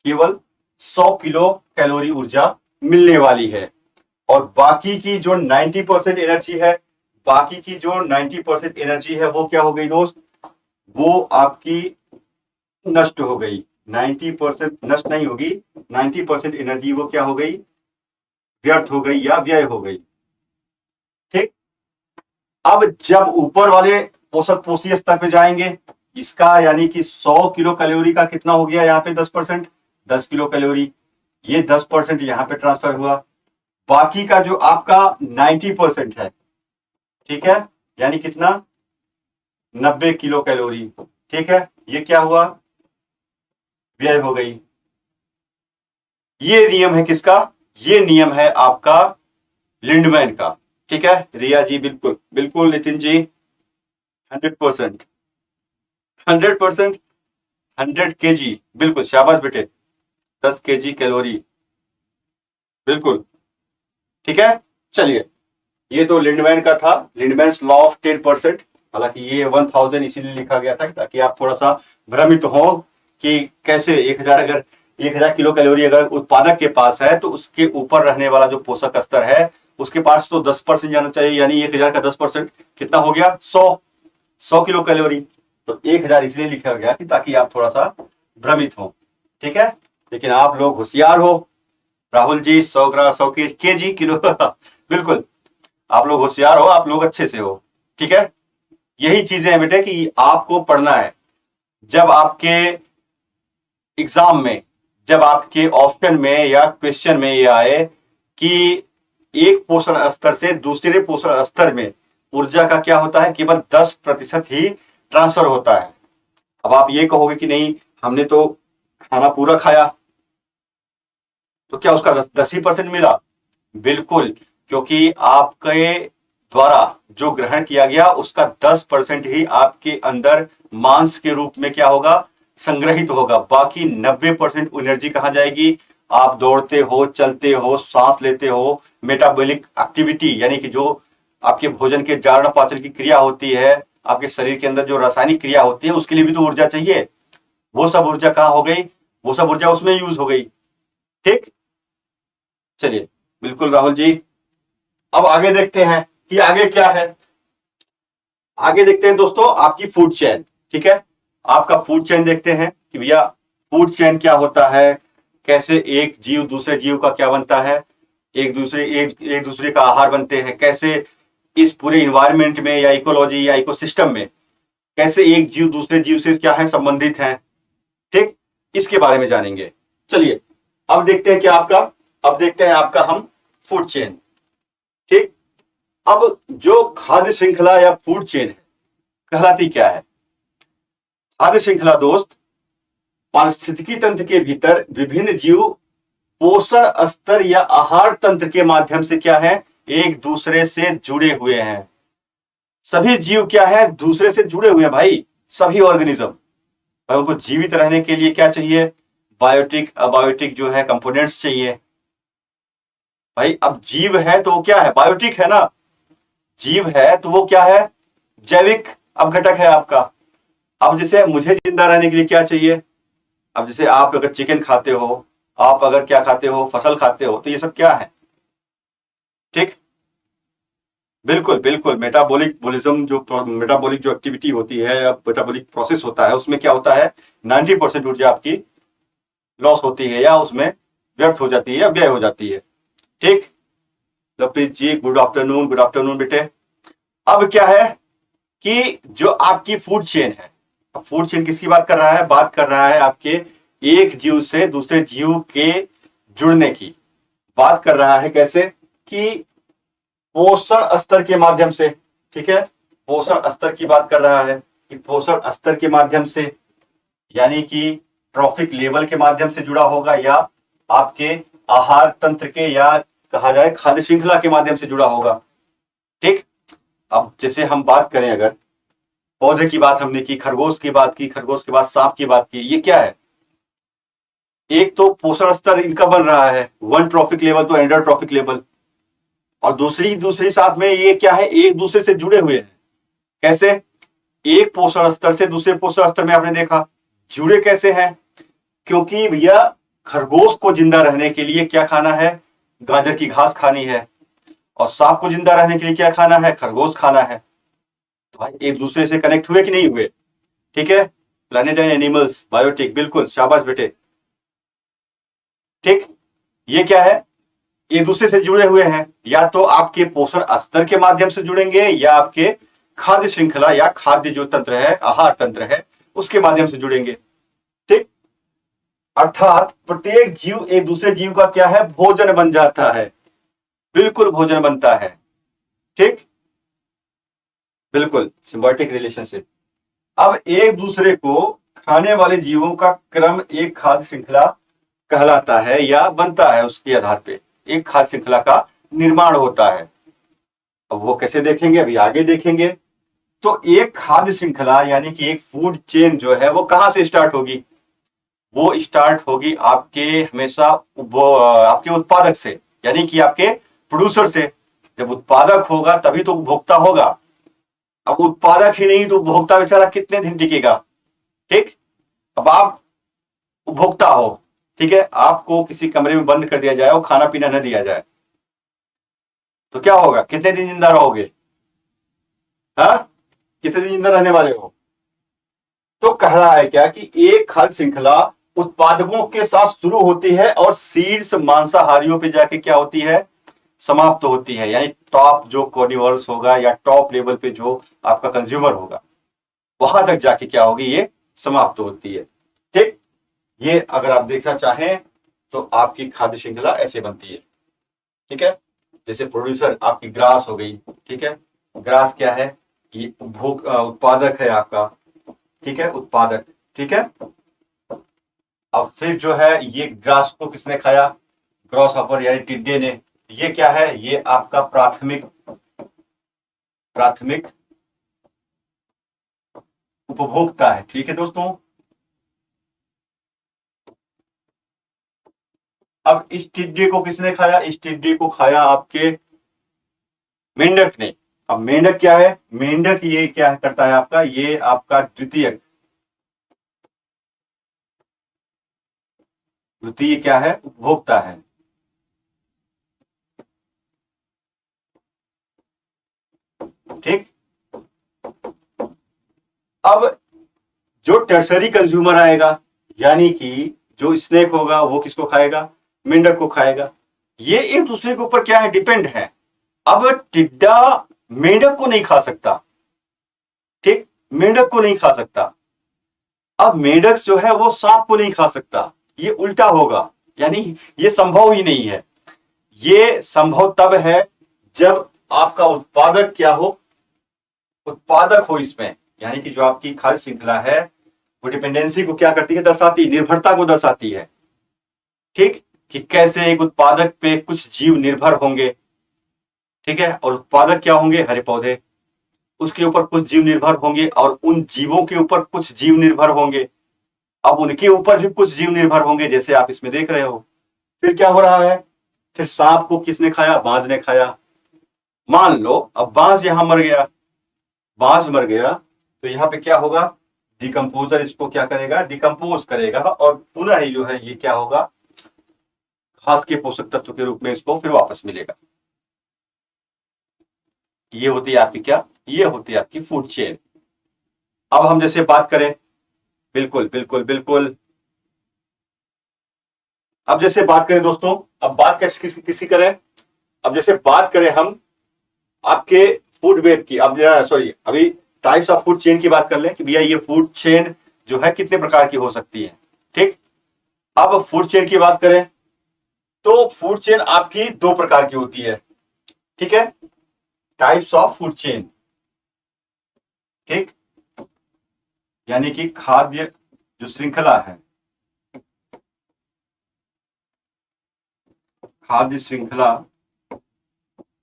केवल 100 किलो कैलोरी ऊर्जा मिलने वाली है। और बाकी की जो 90% एनर्जी है, बाकी की जो 90% एनर्जी है वो क्या हो गई दोस्त, वो आपकी नष्ट हो गई। 90% नष्ट नहीं होगी, 90% एनर्जी वो क्या हो गई, व्यर्थ हो गई या व्यय हो गई। ठीक, अब जब ऊपर वाले पोषक पोषी स्तर पे जाएंगे, इसका यानी कि 100 किलो कैलोरी का कितना हो गया यहाँ पे 10%, 10 किलो कैलोरी, ये 10% यहाँ पे ट्रांसफर हुआ, बाकी का जो आपका 90% है, ठीक है, यानी कितना 90 किलो कैलोरी, ठीक है, ये क्या हुआ, व्यय हो गई। ये नियम है किसका, ये नियम है आपका लिंडमैन का। ठीक है, रिया जी बिल्कुल बिल्कुल, नितिन जी 100%, 100%, 100 kg, बिल्कुल शाबाश बेटे, 10 kg कैलोरी, बिल्कुल ठीक है। चलिए, ये तो लिंडमैन का था, लिंडमैन्स लॉ ऑफ 10%। हालांकि ये 1000 इसीलिए लिखा गया था ताकि आप थोड़ा सा भ्रमित हो कि कैसे 1000, अगर 1000 किलो कैलोरी अगर उत्पादक के पास है, तो उसके ऊपर रहने वाला जो पोषक स्तर है उसके पास तो 10% जाना चाहिए, यानी 1000 का 10% कितना हो गया, 100 किलो कैलोरी। तो 1000 इसलिए लिखा गया कि ताकि आप थोड़ा सा भ्रमित हो। ठीक है, लेकिन आप लोग होशियार हो, राहुल जी 100 ग्राम 100 kg किलो बिल्कुल, आप लोग होशियार हो, आप लोग अच्छे से हो, ठीक है। यही चीजें हैं बेटे कि आपको पढ़ना है। जब आपके एग्जाम में, जब आपके ऑप्शन में या क्वेश्चन में ये आए कि एक पोषण स्तर से दूसरे पोषण स्तर में ऊर्जा का क्या होता है, केवल 10% ही ट्रांसफर होता है। अब आप ये कहोगे कि नहीं, हमने तो खाना पूरा खाया, तो क्या उसका 10 ही % मिला? बिल्कुल, क्योंकि आपके द्वारा जो ग्रहण किया गया उसका 10% ही आपके अंदर मांस के रूप में क्या होगा, संग्रहित होगा। बाकी 90% एनर्जी कहां जाएगी? आप दौड़ते हो, चलते हो, सांस लेते हो, मेटाबॉलिक एक्टिविटी यानी कि जो आपके भोजन के जारण पाचन की क्रिया होती है, आपके शरीर के अंदर जो रासायनिक क्रिया होती है, उसके लिए भी तो ऊर्जा चाहिए। वो सब ऊर्जा कहां हो गई? वो सब ऊर्जा उसमें यूज हो गई। ठीक, चलिए, बिल्कुल राहुल जी। अब आगे देखते हैं कि आगे क्या है। आगे देखते हैं दोस्तों आपकी फूड चेन, ठीक है। आपका फूड चेन देखते हैं कि भैया फूड चेन क्या होता है, कैसे एक जीव दूसरे जीव का क्या बनता है, एक दूसरे का आहार बनते हैं, कैसे इस पूरे इन्वायरमेंट में या इकोलॉजी या इकोसिस्टम में कैसे एक जीव दूसरे जीव से क्या है, संबंधित है। ठीक, इसके बारे में जानेंगे। चलिए अब देखते हैं अब देखते हैं आपका हम फूड चेन। ठीक, अब जो खाद्य श्रृंखला या फूड चेन है कहलाती क्या है? खाद्य श्रृंखला दोस्त, पारिस्थितिकी तंत्र के भीतर विभिन्न जीव पोषण स्तर या आहार तंत्र के माध्यम से क्या है, एक दूसरे से जुड़े हुए हैं। सभी जीव क्या है, दूसरे से जुड़े हुए हैं भाई। सभी ऑर्गेनिज्म भाई, उनको जीवित रहने के लिए क्या चाहिए? बायोटिक अबायोटिक जो है कंपोनेंट्स चाहिए भाई। अब जीव है तो वो क्या है? बायोटिक है ना। जीव है तो वो क्या है? जैविक अपघटक है आपका। अब जैसे मुझे जिंदा रहने के लिए क्या चाहिए? अब जैसे आप अगर चिकन खाते हो, आप अगर क्या खाते हो, फसल खाते हो, तो ये सब क्या है? ठीक, बिल्कुल बिल्कुल। मेटाबॉलिज्म मेटाबॉलिक जो एक्टिविटी होती है, मेटाबॉलिक प्रोसेस होता है, उसमें क्या होता है, 90% ऊर्जा आपकी लॉस होती है या उसमें व्यर्थ हो जाती है या व्यय हो जाती है। ठीक, लवप्रीत जी गुड आफ्टरनून, गुड आफ्टरनून बेटे। अब क्या है कि जो आपकी फूड चेन है, फूड चेन किसकी बात कर रहा है? बात कर रहा है आपके एक जीव से दूसरे जीव के जुड़ने की। बात कर रहा है कैसे? कि पोषण स्तर के माध्यम से। ठीक है, पोषण स्तर की बात कर रहा है कि पोषण स्तर के माध्यम से यानी कि ट्रॉफिक लेवल के माध्यम से जुड़ा होगा, या आपके आहार तंत्र के या कहा जाए खाद्य श्रृंखला के माध्यम से जुड़ा होगा। ठीक, अब जैसे हम बात करें, अगर पौधे की बात हमने की, खरगोश की बात की, खरगोश के बाद सांप की बात की, ये क्या है? एक तो पोषण स्तर इनका बन रहा है, वन ट्रॉफिक लेवल तो एंडर ट्रॉफिक लेवल, और दूसरी साथ में ये क्या है, एक दूसरे से जुड़े हुए हैं। कैसे? एक पोषण स्तर से दूसरे पोषण स्तर में आपने देखा जुड़े कैसे हैं, क्योंकि भैया खरगोश को जिंदा रहने के लिए क्या खाना है? गाजर की घास खानी है, और सांप को जिंदा रहने के लिए क्या खाना है? खरगोश खाना है। तो भाई एक दूसरे से कनेक्ट हुए कि नहीं हुए? ठीक है, प्लैनेट एंड एनिमल्स, बायोटिक, बिल्कुल शाबाश बेटे। ठीक, ये क्या है? एक दूसरे से जुड़े हुए हैं, या तो आपके पोषण स्तर के माध्यम से जुड़ेंगे या आपके खाद्य श्रृंखला या खाद्य जो तंत्र है, आहार तंत्र है, उसके माध्यम से जुड़ेंगे। ठीक, अर्थात प्रत्येक जीव एक दूसरे जीव का क्या है? भोजन बन जाता है। बिल्कुल भोजन बनता है। ठीक, बिल्कुल सिम्बायोटिक रिलेशनशिप। अब एक दूसरे को खाने वाले जीवों का क्रम एक खाद्य श्रृंखला कहलाता है या बनता है, उसके आधार पे एक खाद्य श्रृंखला का निर्माण होता है। अब वो कैसे देखेंगे, अभी आगे देखेंगे। तो एक खाद्य श्रृंखला यानी कि एक फूड चेन जो है वो कहां से स्टार्ट होगी? वो स्टार्ट होगी आपके हमेशा आपके उत्पादक से, यानी कि आपके प्रोड्यूसर से। जब उत्पादक होगा तभी तो उपभोक्ता होगा। अब उत्पादक ही नहीं तो उपभोक्ता बेचारा कितने दिन टिकेगा? ठीक, अब आप उपभोक्ता हो, ठीक है, आपको किसी कमरे में बंद कर दिया जाए और खाना पीना न दिया जाए तो क्या होगा? कितने दिन जिंदा रहोगे? हाँ, कितने दिन जिंदा रहने वाले हो? तो कह रहा है क्या कि एक खाद्य श्रृंखला उत्पादकों के साथ शुरू होती है और शीर्ष मांसाहारियों पे जाके क्या होती है? समाप्त होती है, यानी टॉप जो कार्निवोरस होगा या टॉप लेवल पे जो आपका कंज्यूमर होगा, वहां तक जाके क्या होगी, ये समाप्त होती है। ठीक, ये अगर आप देखना चाहें तो आपकी खाद्य श्रृंखला ऐसे बनती है। ठीक है, जैसे प्रोड्यूसर आपकी ग्रास हो गई। ठीक है, ग्रास क्या है, ये उपभोग उत्पादक है आपका। ठीक है, उत्पादक। ठीक है, अब फिर जो है ये ग्रास को किसने खाया, ग्रॉस हॉपर यानी टिड्डे ने। ये क्या है, ये आपका प्राथमिक प्राथमिक उपभोक्ता है। ठीक है दोस्तों, अब इस टिड्डे को किसने खाया, इस टिड्डे को खाया आपके मेंढक ने। अब मेंढक क्या है, मेंढक ये क्या करता है आपका, ये आपका द्वितीयक द्वितीय क्या है, उपभोक्ता है। ठीक, अब जो टर्सरी कंज्यूमर आएगा, यानी कि जो स्नेक होगा वो किसको खाएगा, मेंढक को खाएगा। ये एक दूसरे के ऊपर क्या है, डिपेंड है। अब टिड्डा मेंढक को नहीं खा सकता। ठीक, मेंढक को नहीं खा सकता। अब मेंढक जो है वो सांप को नहीं खा सकता, ये उल्टा होगा, यानी ये संभव ही नहीं है। ये संभव तब है जब आपका उत्पादक क्या हो, उत्पादक हो इसमें, यानी कि जो आपकी खाद्य श्रृंखला है वो डिपेंडेंसी को क्या करती है, दर्शाती, निर्भरता को दर्शाती है। ठीक, कि कैसे एक उत्पादक पे कुछ जीव निर्भर होंगे। ठीक है, और उत्पादक क्या होंगे, हरे पौधे, उसके ऊपर कुछ जीव निर्भर होंगे और उन जीवों के ऊपर कुछ जीव निर्भर होंगे। अब उनके ऊपर भी कुछ जीव निर्भर होंगे, जैसे आप इसमें देख रहे हो। फिर क्या हो रहा है, फिर सांप को किसने खाया, बाज ने खाया। मान लो अब बाज यहां मर गया, बाज मर गया, तो यहाँ पे क्या होगा, डिकम्पोजर इसको क्या करेगा, डिकम्पोज करेगा और पुनः ही जो है ये क्या होगा, घास के पोषक तत्व के रूप में इसको फिर वापस मिलेगा। ये होती है आपकी क्या, ये होती है आपकी फूड चेन। अब हम जैसे बात करें, बिल्कुल बिल्कुल बिल्कुल, अब जैसे बात करें दोस्तों, अब बात किसी करें, अब जैसे बात करें हम आपके फूड वेब की, अब सॉरी अभी टाइप्स ऑफ फूड चेन की बात कर लें कि भैया ये फूड चेन जो है कितने प्रकार की हो सकती है। ठीक, अब फूड चेन की बात करें तो फूड चेन आपकी दो प्रकार की होती है। ठीक है, टाइप्स ऑफ फूड चेन। ठीक, यानी कि खाद्य जो श्रृंखला है, खाद्य श्रृंखला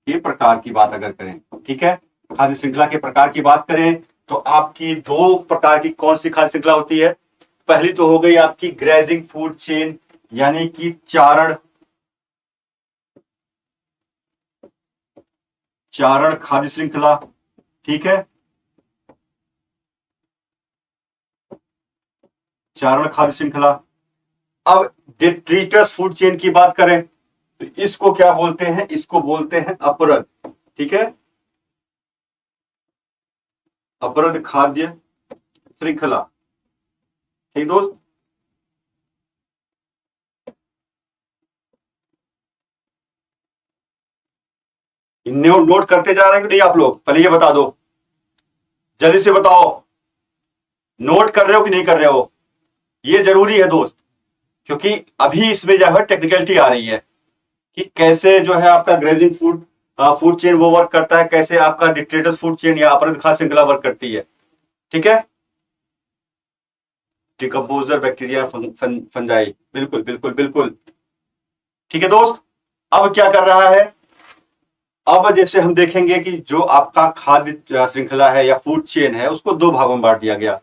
के प्रकार की बात अगर करें, ठीक है, खाद्य श्रृंखला के प्रकार की बात करें तो आपकी दो प्रकार की कौन सी खाद्य श्रृंखला होती है। पहली तो हो गई आपकी ग्रेजिंग फूड चेन, यानी कि चारण चारण खाद्य श्रृंखला। ठीक है, चारण खाद्य श्रृंखला। अब डिट्रीटस फूड चेन की बात करें तो इसको क्या बोलते हैं, इसको बोलते हैं अपरद। ठीक है, अपरद खाद्य श्रृंखला। ठीक दोस्त, नोट करते जा रहे हैं कि नहीं आप लोग, पहले ये बता दो, जल्दी से बताओ, नोट कर रहे हो कि नहीं कर रहे हो, ये जरूरी है दोस्त, क्योंकि अभी इसमें जो है टेक्निकलिटी आ रही है कि कैसे जो है आपका ग्रेजिंग फूड चेन वो वर्क करता है, कैसे आपका डिट्रेटस फूड चेन या अपरद खाद्य श्रृंखला वर्क करती है। ठीक है, डिकम्पोजर बैक्टीरिया फंजाई, बिल्कुल बिल्कुल बिल्कुल। ठीक है दोस्त, अब क्या कर रहा है, अब जैसे हम देखेंगे कि जो आपका खाद्य श्रृंखला है या फूड चेन है उसको दो भागों में बांट दिया गया।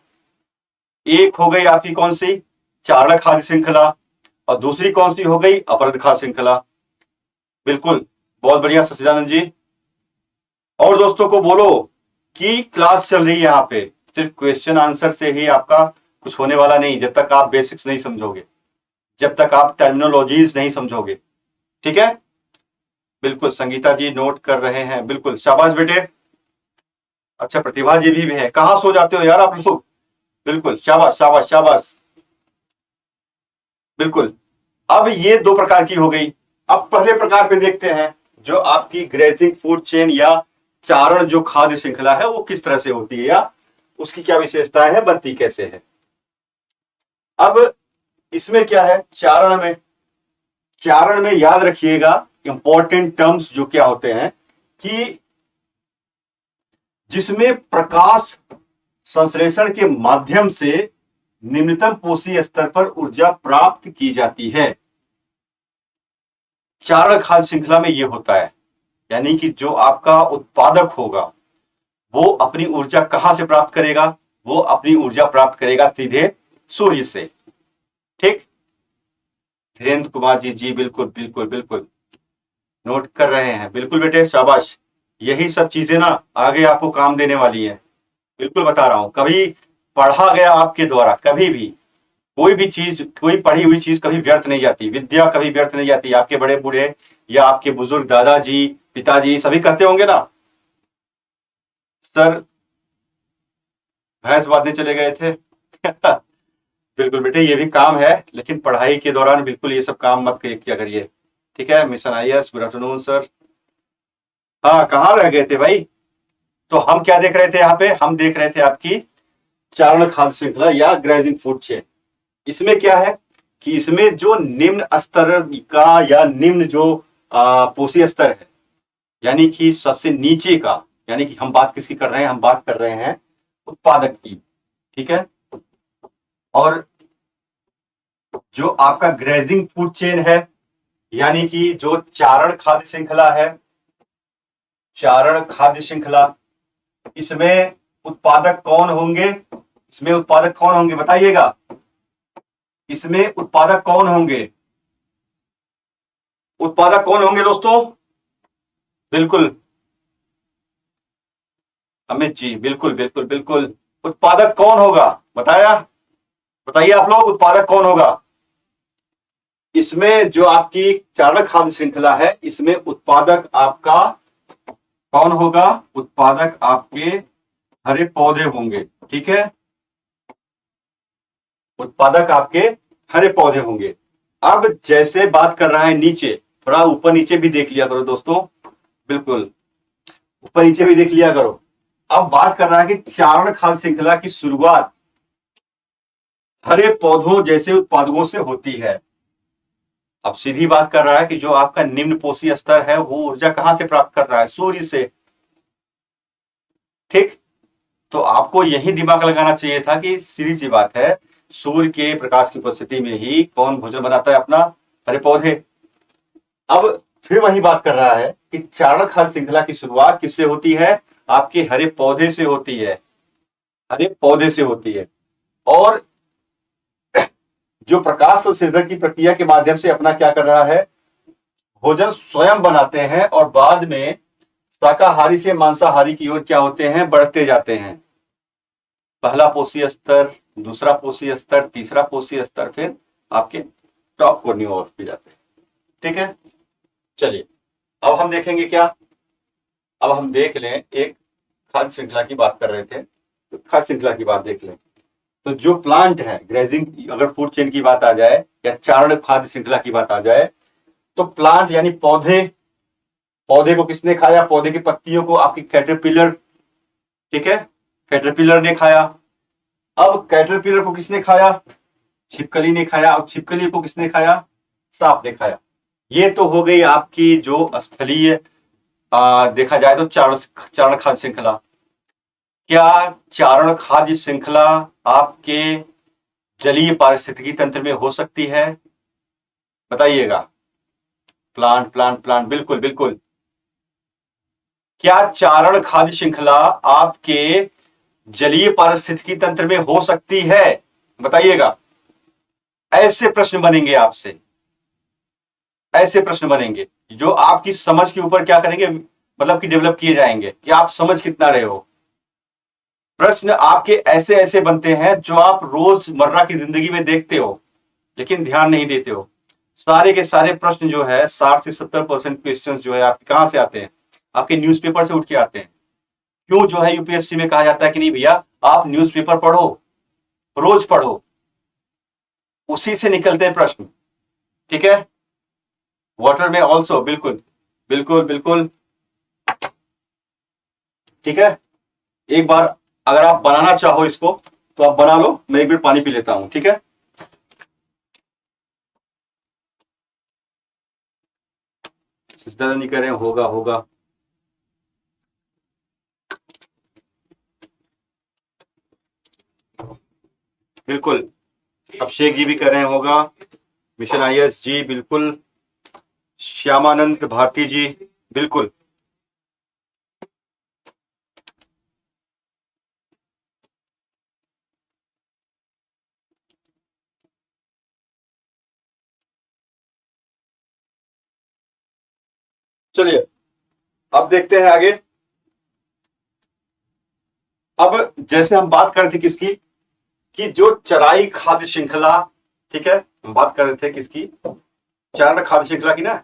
एक हो गई आपकी कौन सी, चारण खाद्य श्रृंखला, और दूसरी कौन सी हो गई, अपरद खाद्य श्रृंखला। बिल्कुल, बहुत बढ़िया सचिदानंद जी। और दोस्तों को बोलो कि क्लास चल रही है यहाँ पे, सिर्फ क्वेश्चन आंसर से ही आपका कुछ होने वाला नहीं, जब तक आप बेसिक्स नहीं समझोगे, जब तक आप टर्मिनोलॉजीज नहीं समझोगे। ठीक है, बिल्कुल, संगीता जी नोट कर रहे हैं, बिल्कुल शाबाश बेटे। अच्छा, प्रतिभा जी भी है, कहाँ सो जाते हो यार आप लोग, बिल्कुल शाबाश शाबाश शाबाश, बिल्कुल। अब ये दो प्रकार की हो गई। अब पहले प्रकार पे देखते हैं, जो आपकी ग्रेजिंग फूड चेन या चारण जो खाद्य श्रृंखला है वो किस तरह से होती है या उसकी क्या विशेषताएं है, बनती कैसे है। अब इसमें क्या है, चारण में याद रखिएगा इंपॉर्टेंट टर्म्स जो क्या होते हैं कि जिसमें प्रकाश संश्लेषण के माध्यम से निम्नतम पोषी स्तर पर ऊर्जा प्राप्त की जाती है। चारण खाद्य श्रृंखला में यह होता है, यानी कि जो आपका उत्पादक होगा वो अपनी ऊर्जा कहां से प्राप्त करेगा, वो अपनी ऊर्जा प्राप्त करेगा सीधे सूर्य से। ठीक, धीरेन्द्र कुमार जी, जी बिल्कुल बिल्कुल बिल्कुल नोट कर रहे हैं, बिल्कुल बेटे शाबाश। यही सब चीजें ना आगे आपको काम देने वाली है, बिल्कुल बता रहा हूं। कभी पढ़ा गया आपके द्वारा, कभी भी कोई भी चीज, कोई पढ़ी हुई चीज कभी व्यर्थ नहीं जाती, विद्या कभी व्यर्थ नहीं जाती। आपके बड़े बूढ़े या आपके बुजुर्ग दादाजी पिताजी सभी कहते होंगे ना, सर भैंस बांधने चले गए थे बिल्कुल बेटे ये भी काम है, लेकिन पढ़ाई के दौरान बिल्कुल ये सब काम मत किया करिए। ठीक है, mission IAS, good afternoon sir. हाँ, कहाँ रह गए थे भाई। तो हम क्या देख रहे थे यहाँ पे, हम देख रहे थे आपकी चारण खाद्य श्रृंखला या ग्रेजिंग फूड चेन। इसमें क्या है कि इसमें जो निम्न स्तर का या निम्न जो पोषी स्तर है, यानी कि सबसे नीचे का, यानी कि हम बात किसकी कर रहे हैं, हम बात कर रहे हैं उत्पादक की। ठीक है, और जो आपका ग्रेजिंग फूड चेन है, यानी कि जो चारण खाद्य श्रृंखला है, चारण खाद्य श्रृंखला, इसमें उत्पादक कौन होंगे, इसमें उत्पादक कौन होंगे बताइएगा, इसमें उत्पादक कौन होंगे, उत्पादक कौन होंगे दोस्तों, बिल्कुल अमित जी, बिल्कुल बिल्कुल बिल्कुल। उत्पादक कौन होगा बताइए आप लोग, उत्पादक कौन होगा इसमें, जो आपकी चारण खाद्य श्रृंखला है इसमें उत्पादक आपका कौन होगा, उत्पादक आपके हरे पौधे होंगे। ठीक है, उत्पादक आपके हरे पौधे होंगे। अब जैसे बात कर रहा है नीचे, थोड़ा ऊपर नीचे भी देख लिया करो दोस्तों, बिल्कुल ऊपर नीचे भी देख लिया करो। अब बात कर रहा है कि चारण खाद्य श्रृंखला की शुरुआत हरे पौधों जैसे उत्पादकों से होती है। अब सीधी बात कर रहा है कि जो आपका निम्न पोषी स्तर है वो ऊर्जा कहां से प्राप्त कर रहा है, सूर्य से। ठीक, तो आपको यही दिमाग लगाना चाहिए था कि सीधी सी बात है, सूर्य के प्रकाश की उपस्थिति में ही कौन भोजन बनाता है, अपना हरे पौधे। अब फिर वही बात कर रहा है कि चारण खाद्य श्रृंखला की शुरुआत किससे होती है, आपके हरे पौधे से होती है, हरे पौधे से होती है। और जो प्रकाश संश्लेषण की प्रक्रिया के माध्यम से अपना क्या कर रहा है, भोजन स्वयं बनाते हैं और बाद में शाकाहारी से मांसाहारी की ओर क्या होते हैं, बढ़ते जाते हैं। पहला पोषी स्तर, दूसरा पोषी स्तर, तीसरा पोषी स्तर, फिर आपके टॉप कोर्नी ओर भी जाते हैं। ठीक है, चलिए अब हम देखेंगे क्या, अब हम देख लें, एक खाद्य श्रृंखला की बात कर रहे थे, तो खाद्य श्रृंखला की बात देख लें। तो जो प्लांट है, ग्रेजिंग अगर फूड चेन की बात आ जाए या चारण खाद्य श्रृंखला की बात आ जाए, तो प्लांट यानी पौधे, पौधे को किसने खाया, पौधे की पत्तियों को आपकी कैटरपिलर, ठीक है, कैटरपिलर ने खाया। अब कैटरपिलर को किसने खाया, छिपकली ने खाया। अब छिपकली को किसने खाया, सांप ने खाया। ये तो हो गई आपकी जो स्थलीय देखा जाए तो चारण खाद्य श्रृंखला। क्या चारण खाद्य श्रृंखला आपके जलीय पारिस्थितिकी तंत्र में हो सकती है, बताइएगा। प्लांट प्लांट प्लांट, बिल्कुल बिल्कुल। क्या चारण खाद्य श्रृंखला आपके जलीय पारिस्थितिकी तंत्र में हो सकती है, बताइएगा। ऐसे प्रश्न बनेंगे आपसे, ऐसे प्रश्न बनेंगे जो आपकी समझ के ऊपर क्या करेंगे, मतलब कि डेवलप किए जाएंगे कि आप समझ कितना रहे हो। प्रश्न आपके ऐसे ऐसे बनते हैं जो आप रोजमर्रा की जिंदगी में देखते हो लेकिन ध्यान नहीं देते हो। सारे के सारे प्रश्न जो है 60 से 70% क्वेश्चन जो है आपके कहां से आते हैं, आपके न्यूज़पेपर से उठ के आते हैं। क्यों जो है यूपीएससी में कहा जाता है कि नहीं भैया आप न्यूज़पेपर पढ़ो, रोज पढ़ो, उसी से निकलते हैं प्रश्न। ठीक है, वाटर में ऑल्सो, बिल्कुल बिल्कुल बिल्कुल, ठीक है। एक बार अगर आप बनाना चाहो इसको तो आप बना लो, मैं एक मिनट पानी पी लेता हूं, ठीक है। सिस्टर नहीं करें, होगा होगा। बिल्कुल, अभिषेक जी भी कर रहे हैं, होगा। मिशन आईएएस जी बिल्कुल, श्यामानंद भारती जी बिल्कुल। चलिए अब देखते हैं आगे। अब जैसे हम बात कर रहे थे किसकी, कि जो चराई खाद्य श्रृंखला, ठीक है, हम बात कर रहे थे किसकी, चारण खाद्य श्रृंखला की ना।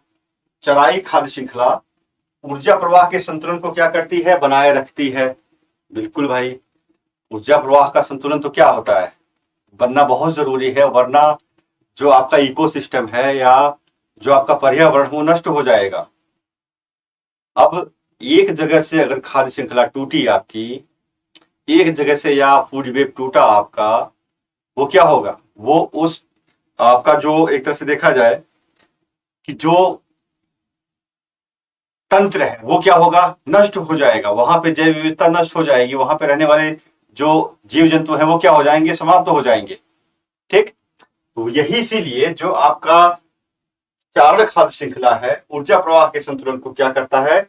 चराई खाद्य श्रृंखला ऊर्जा प्रवाह के संतुलन को क्या करती है, बनाए रखती है। बिल्कुल भाई, ऊर्जा प्रवाह का संतुलन तो क्या होता है, बनना बहुत जरूरी है, वरना जो आपका इकोसिस्टम है या जो आपका पर्यावरण वो नष्ट हो जाएगा। अब एक जगह से अगर खाद्य श्रृंखला टूटी आपकी, एक जगह से या फूड वेब टूटा आपका, वो क्या होगा, वो उस आपका जो एक तरह से देखा जाए कि जो तंत्र है वो क्या होगा, नष्ट हो जाएगा। वहां पे जैव विविधता नष्ट हो जाएगी, वहां पे रहने वाले जो जीव जंतु है वो क्या हो जाएंगे, समाप्त हो जाएंगे। ठीक, तो यही इसीलिए जो आपका चारण खाद्य श्रृंखला है ऊर्जा प्रवाह के संतुलन को क्या करता है,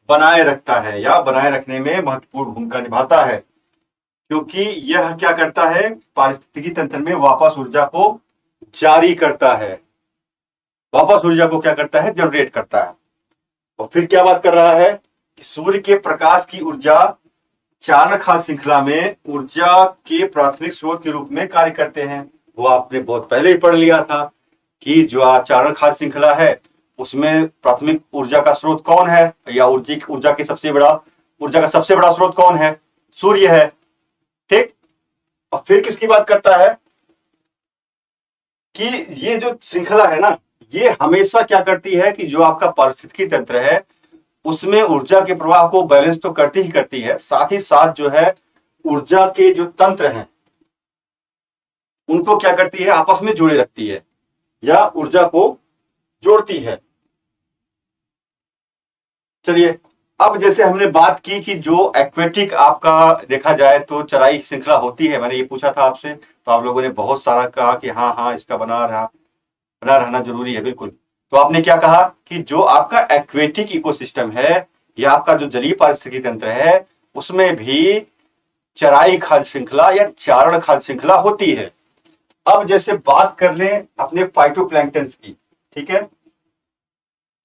बनाए रखता है या बनाए रखने में महत्वपूर्ण भूमिका निभाता है। क्योंकि यह क्या करता है, पारिस्थितिकी तंत्र में वापस ऊर्जा को जारी करता है, वापस ऊर्जा को क्या करता है, जनरेट करता है। और फिर क्या बात कर रहा है कि सूर्य के प्रकाश की ऊर्जा चारण खाद्य श्रृंखला में ऊर्जा के प्राथमिक स्रोत के रूप में कार्य करते हैं। वो आपने बहुत पहले ही पढ़ लिया था कि जो चारण खाद्य श्रृंखला है उसमें प्राथमिक ऊर्जा का स्रोत कौन है, या ऊर्जा के सबसे बड़ा ऊर्जा का सबसे बड़ा स्रोत कौन है, सूर्य है। ठीक, और फिर किसकी बात करता है कि ये जो श्रृंखला है ना, ये हमेशा क्या करती है कि जो आपका पारिस्थितिकी तंत्र है उसमें ऊर्जा के प्रवाह को बैलेंस तो करती ही करती है, साथ ही साथ जो है ऊर्जा के जो तंत्र हैं उनको क्या करती है, आपस में जोड़े रखती है या ऊर्जा को जोड़ती है। चलिए, अब जैसे हमने बात की कि जो एक्वेटिक आपका देखा जाए तो चराई श्रृंखला होती है, मैंने ये पूछा था आपसे तो आप लोगों ने बहुत सारा कहा कि हाँ हाँ इसका बना रहना जरूरी है। बिल्कुल, तो आपने क्या कहा कि जो आपका एक्वेटिक इकोसिस्टम है या आपका जो जलीय पारिस्थितिकी तंत्र है उसमें भी चराई खाद्य श्रृंखला या चारण खाद्य श्रृंखला होती है। अब जैसे बात कर लें अपने फाइटोप्लैंक्टन्स की, ठीक है,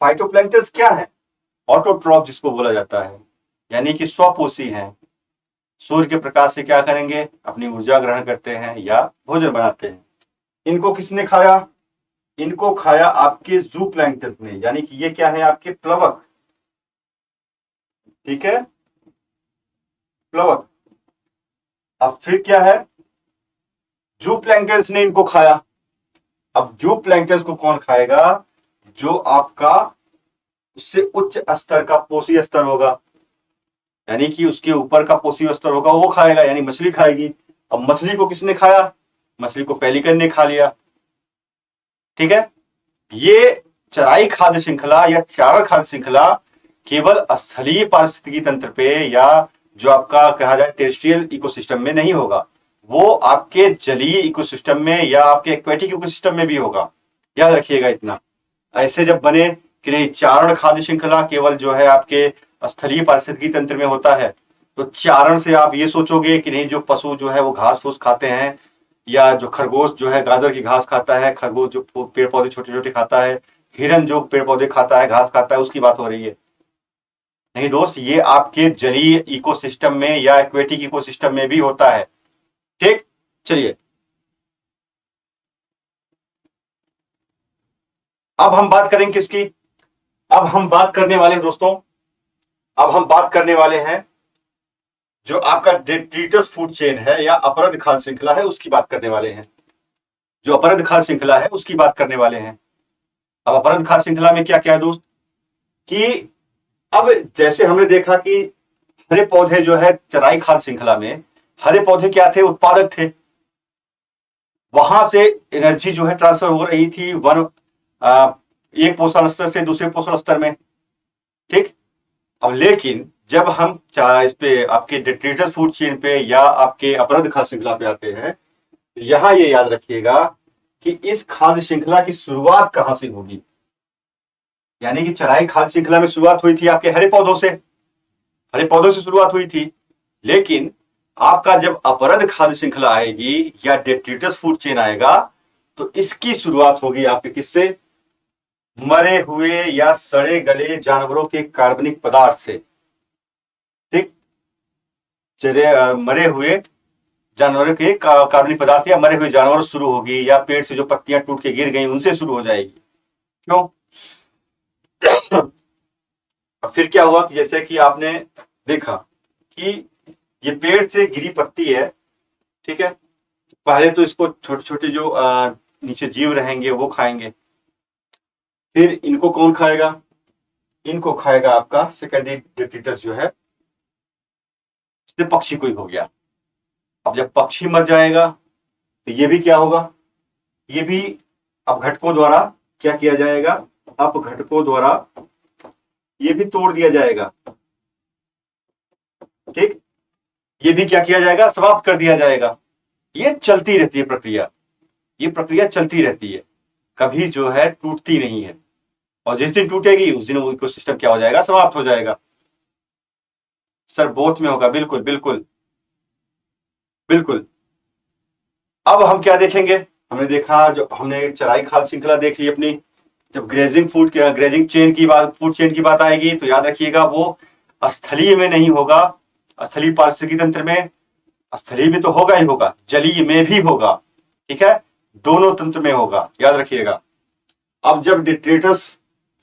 फाइटोप्लैंक्टन्स क्या है, ऑटोट्रॉफ जिसको बोला जाता है, यानी कि स्वपोषी हैं। सूर्य के प्रकाश से क्या करेंगे, अपनी ऊर्जा ग्रहण करते हैं या भोजन बनाते हैं। इनको किसने खाया, इनको खाया आपके जू प्लैंक्टन ने, यानी कि ये क्या है, आपके प्लवक। ठीक है, प्लवक। अब फिर क्या है, जू प्लैंक्टन्स ने इनको खाया। अब जू प्लैंक्टन्स को कौन खाएगा, जो आपका उससे उच्च स्तर का पोषी स्तर होगा, यानी कि उसके ऊपर का पोषी स्तर होगा वो खाएगा, यानी मछली खाएगी। अब मछली को किसने खाया, मछली को पेलिकन ने खा लिया। ठीक है, ये चराई खाद्य श्रृंखला या चारण खाद्य श्रृंखला केवल स्थलीय पारिस्थितिकी तंत्र पे या जो आपका कहा जाए टेरेस्ट्रियल इकोसिस्टम में नहीं होगा, वो आपके जलीय इकोसिस्टम में या आपके एक्वेटिक इकोसिस्टम में भी होगा। याद रखिएगा इतना। ऐसे जब बने कि नहीं चारण खाद्य श्रृंखला केवल जो है आपके स्थलीय पारिस्थितिकी तंत्र में होता है, तो चारण से आप ये सोचोगे कि नहीं जो पशु जो है वो घास फूस खाते हैं, या जो खरगोश जो है गाजर की घास खाता है, खरगोश जो पेड़ पौधे छोटे छोटे खाता है, हिरन जो पेड़ पौधे खाता है, घास खाता है, उसकी बात हो रही है। नहीं दोस्त, ये आपके जलीय इकोसिस्टम में या एक्वेटिक इकोसिस्टम में भी होता है। ठीक, चलिए अब हम बात करेंगे किसकी, अब हम बात करने वाले हैं दोस्तों, अब हम बात करने वाले हैं जो आपका डेट्रिटस फूड चेन है या अपरद खाद्य श्रृंखला है उसकी बात करने वाले हैं। जो अपरद खाद्य श्रृंखला है उसकी बात करने वाले हैं। अब अपरद खाद्य श्रृंखला में क्या क्या है दोस्त, कि अब जैसे हमने देखा कि हरे पौधे जो है चराई खाद्य श्रृंखला में, हरे पौधे क्या थे? उत्पादक थे। वहां से एनर्जी जो है ट्रांसफर हो रही थी एक पोषण स्तर से दूसरे पोषण स्तर में, ठीक। अब लेकिन जब हम इस पे आपके डेट्रीटस फूड चेन पे या आपके अपरद खाद्य श्रृंखला पे आते हैं, यहां ये याद रखिएगा कि इस खाद्य श्रृंखला की शुरुआत कहां से होगी। यानी कि चराई खाद्य श्रृंखला में शुरुआत हुई थी आपके हरे पौधों से, हरे पौधों से शुरुआत हुई थी। लेकिन आपका जब अपरद खाद्य श्रृंखला आएगी या डेट्रीटस फूड चेन आएगा, तो इसकी शुरुआत होगी आपके किससे? मरे हुए या सड़े गले जानवरों के कार्बनिक पदार्थ से, ठीक। मरे हुए जानवरों के कार्बनिक पदार्थ या मरे हुए जानवर शुरू होगी, या पेड़ से जो पत्तियां टूट के गिर गई उनसे शुरू हो जाएगी। क्यों? फिर क्या हुआ कि जैसे कि आपने देखा कि ये पेड़ से गिरी पत्ती है, ठीक है। पहले तो इसको छोटे छोटे जो नीचे जीव रहेंगे वो खाएंगे, फिर इनको कौन खाएगा? इनको खाएगा आपका सेकेंडरी डेट्रीटस जो है, इससे पक्षी कोई हो गया। अब जब पक्षी मर जाएगा तो ये भी क्या होगा? ये भी अपघटकों द्वारा क्या किया जाएगा? अपघटकों द्वारा ये भी तोड़ दिया जाएगा, ठीक। ये भी क्या किया जाएगा? समाप्त कर दिया जाएगा। ये चलती रहती है प्रक्रिया, ये प्रक्रिया चलती रहती है, कभी जो है टूटती नहीं है। और जिस दिन टूटेगी उस दिन वो इकोसिस्टम क्या हो जाएगा? समाप्त हो जाएगा। सर बोथ में होगा, बिल्कुल बिल्कुल बिल्कुल। अब हम क्या देखेंगे? हमने देखा, जो हमने चराई खाद्य श्रृंखला देख ली अपनी। जब ग्रेजिंग चेन की बात, फूड चेन की बात आएगी, तो याद रखिएगा वो स्थलीय में नहीं होगा, स्थलीय पारिस्थितिकी तंत्र में, स्थलीय में तो होगा ही होगा, जलीय में भी होगा, ठीक है। दोनों तंत्र में होगा, याद रखिएगा। अब जब डेट्रीटस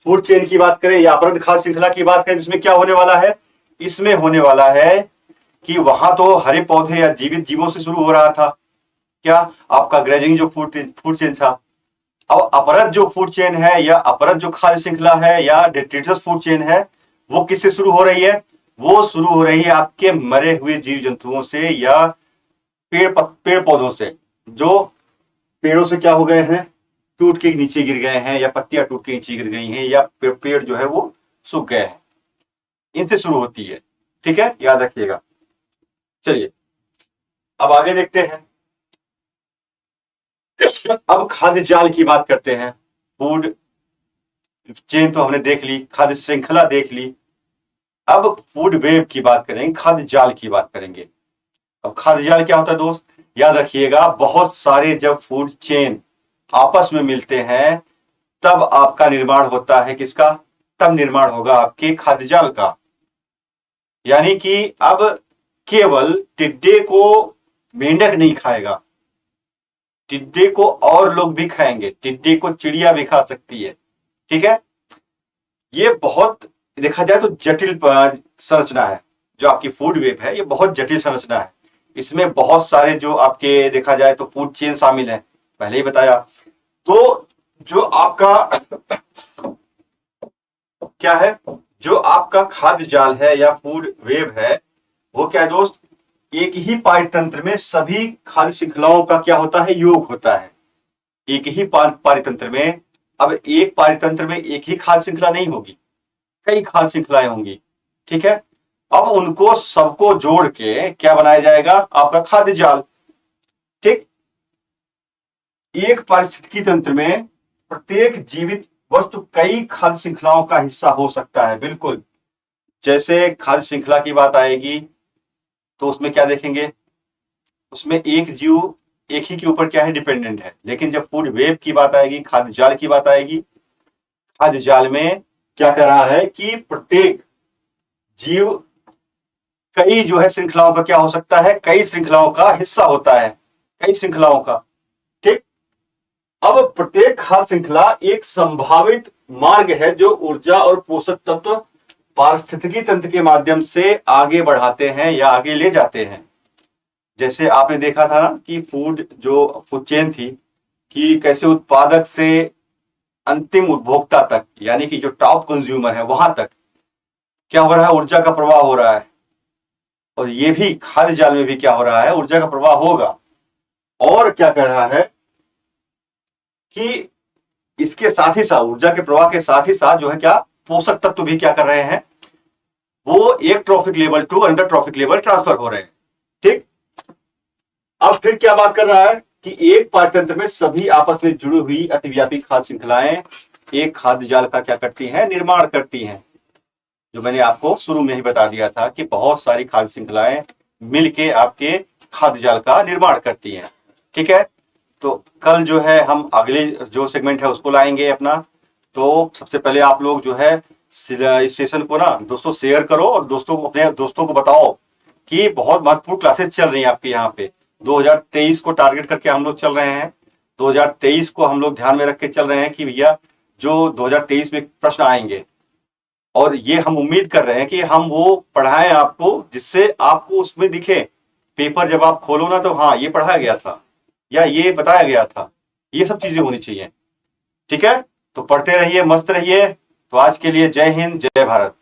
फूड चेन की बात करें या अपरद खाद्य श्रृंखला की बात करें, इसमें क्या होने वाला है? इसमें होने वाला है कि वहां तो हरे पौधे या जीवित जीवों से शुरू हो रहा था, क्या आपका ग्रेजिंग जो फूड चेन था। अब अपरद जो फूड चेन है या अपरद जो खाद्य श्रृंखला है या डेट्रीटस फूड चेन है, वो किससे शुरू हो रही है? वो शुरू हो रही है आपके मरे हुए जीव जंतुओं से या पेड़ पौधों से, जो पेड़ों से क्या हो गए हैं? टूट के नीचे गिर गए हैं, या पत्तियां टूट के नीचे गिर गई हैं, या पेड़ जो है वो सूख गए हैं, इनसे शुरू होती है, ठीक है, याद रखिएगा। चलिए अब आगे देखते हैं। अब खाद्य जाल की बात करते हैं। फूड चेन तो हमने देख ली, खाद्य श्रृंखला देख ली, अब फूड वेब की बात करेंगे, खाद्य जाल की बात करेंगे। अब खाद्य जाल क्या होता है दोस्त? याद रखिएगा, बहुत सारे जब फूड चेन आपस में मिलते हैं तब आपका निर्माण होता है किसका? तब निर्माण होगा आपके खाद्य जाल का। यानी कि अब केवल टिड्डे को मेंढक नहीं खाएगा, टिड्डे को और लोग भी खाएंगे, टिड्डे को चिड़िया भी खा सकती है, ठीक है। ये बहुत देखा जाए तो जटिल संरचना है, जो आपकी फूड वेब है, ये बहुत जटिल संरचना है। इसमें बहुत सारे जो आपके देखा जाए तो फूड चेन शामिल है, पहले ही बताया। तो जो आपका क्या है, जो आपका खाद्य जाल है या फूड वेब है, वो क्या है दोस्त? एक ही पारितंत्र में सभी खाद्य श्रृंखलाओं का क्या होता है? योग होता है। एक ही पारितंत्र में, अब एक पारितंत्र में एक ही खाद्य श्रृंखला नहीं होगी, कई खाद्य श्रृंखलाएं होंगी, ठीक है। अब उनको सबको जोड़ के क्या बनाया जाएगा? आपका खाद्य जाल, ठीक। एक पारिस्थितिकी तंत्र में प्रत्येक जीवित वस्तु कई खाद्य श्रृंखलाओं का हिस्सा हो सकता है, बिल्कुल। जैसे खाद्य श्रृंखला की बात आएगी तो उसमें क्या देखेंगे? उसमें एक जीव एक ही के ऊपर क्या है? डिपेंडेंट है। लेकिन जब फूड वेब की बात आएगी, खाद्य जाल की बात आएगी, खाद्य जाल में क्या कर रहा है कि प्रत्येक जीव कई जो है श्रृंखलाओं का क्या हो सकता है? कई श्रृंखलाओं का हिस्सा होता है, कई श्रृंखलाओं का, ठीक। अब प्रत्येक खाद्य श्रृंखला एक संभावित मार्ग है जो ऊर्जा और पोषक तत्व पारिस्थितिकी तंत्र के माध्यम से आगे बढ़ाते हैं या आगे ले जाते हैं। जैसे आपने देखा था ना कि फूड चेन थी कि कैसे उत्पादक से अंतिम उपभोक्ता तक, यानी कि जो टॉप कंज्यूमर है वहां तक क्या हो रहा है, ऊर्जा का प्रवाह हो रहा है। और ये भी खाद्य जाल में भी क्या हो रहा है, ऊर्जा का प्रवाह होगा। और क्या कर रहा है कि इसके साथ ही साथ, ऊर्जा के प्रवाह के साथ ही साथ जो है क्या, पोषक तत्व भी क्या कर रहे हैं, वो एक trophic level to another trophic level transfer हो रहे हैं। ठीक, अब फिर क्या बात कर रहा है कि एक पारतंत्र में सभी आपस में जुड़ी हुई अतिव्यापी खाद्य श्रृंखलाएं एक खाद्य जाल का क्या करती हैं, निर्माण करती हैं। जो मैंने आपको शुरू में ही बता दिया था कि बहुत सारी खाद्य श्रृंखलाएं मिलके आपके खाद्य जाल का निर्माण करती हैं। ठीक है, तो कल जो है हम अगले जो सेगमेंट है उसको लाएंगे अपना। तो सबसे पहले आप लोग जो है इस सेशन को ना दोस्तों शेयर करो और दोस्तों को, अपने दोस्तों को बताओ कि बहुत महत्वपूर्ण क्लासेस चल रही हैं आपके यहाँ पे। 2023 को टारगेट करके हम लोग चल रहे हैं। 2023 को हम लोग ध्यान में रख के चल रहे हैं कि भैया जो 2023 में प्रश्न आएंगे, और ये हम उम्मीद कर रहे हैं कि हम वो पढ़ाएं आपको जिससे आपको उसमें दिखे। पेपर जब आप खोलो ना तो हाँ ये पढ़ाया गया था या ये बताया गया था, ये सब चीजें होनी चाहिए। ठीक है, तो पढ़ते रहिए, मस्त रहिए। तो आज के लिए जय हिंद, जय भारत।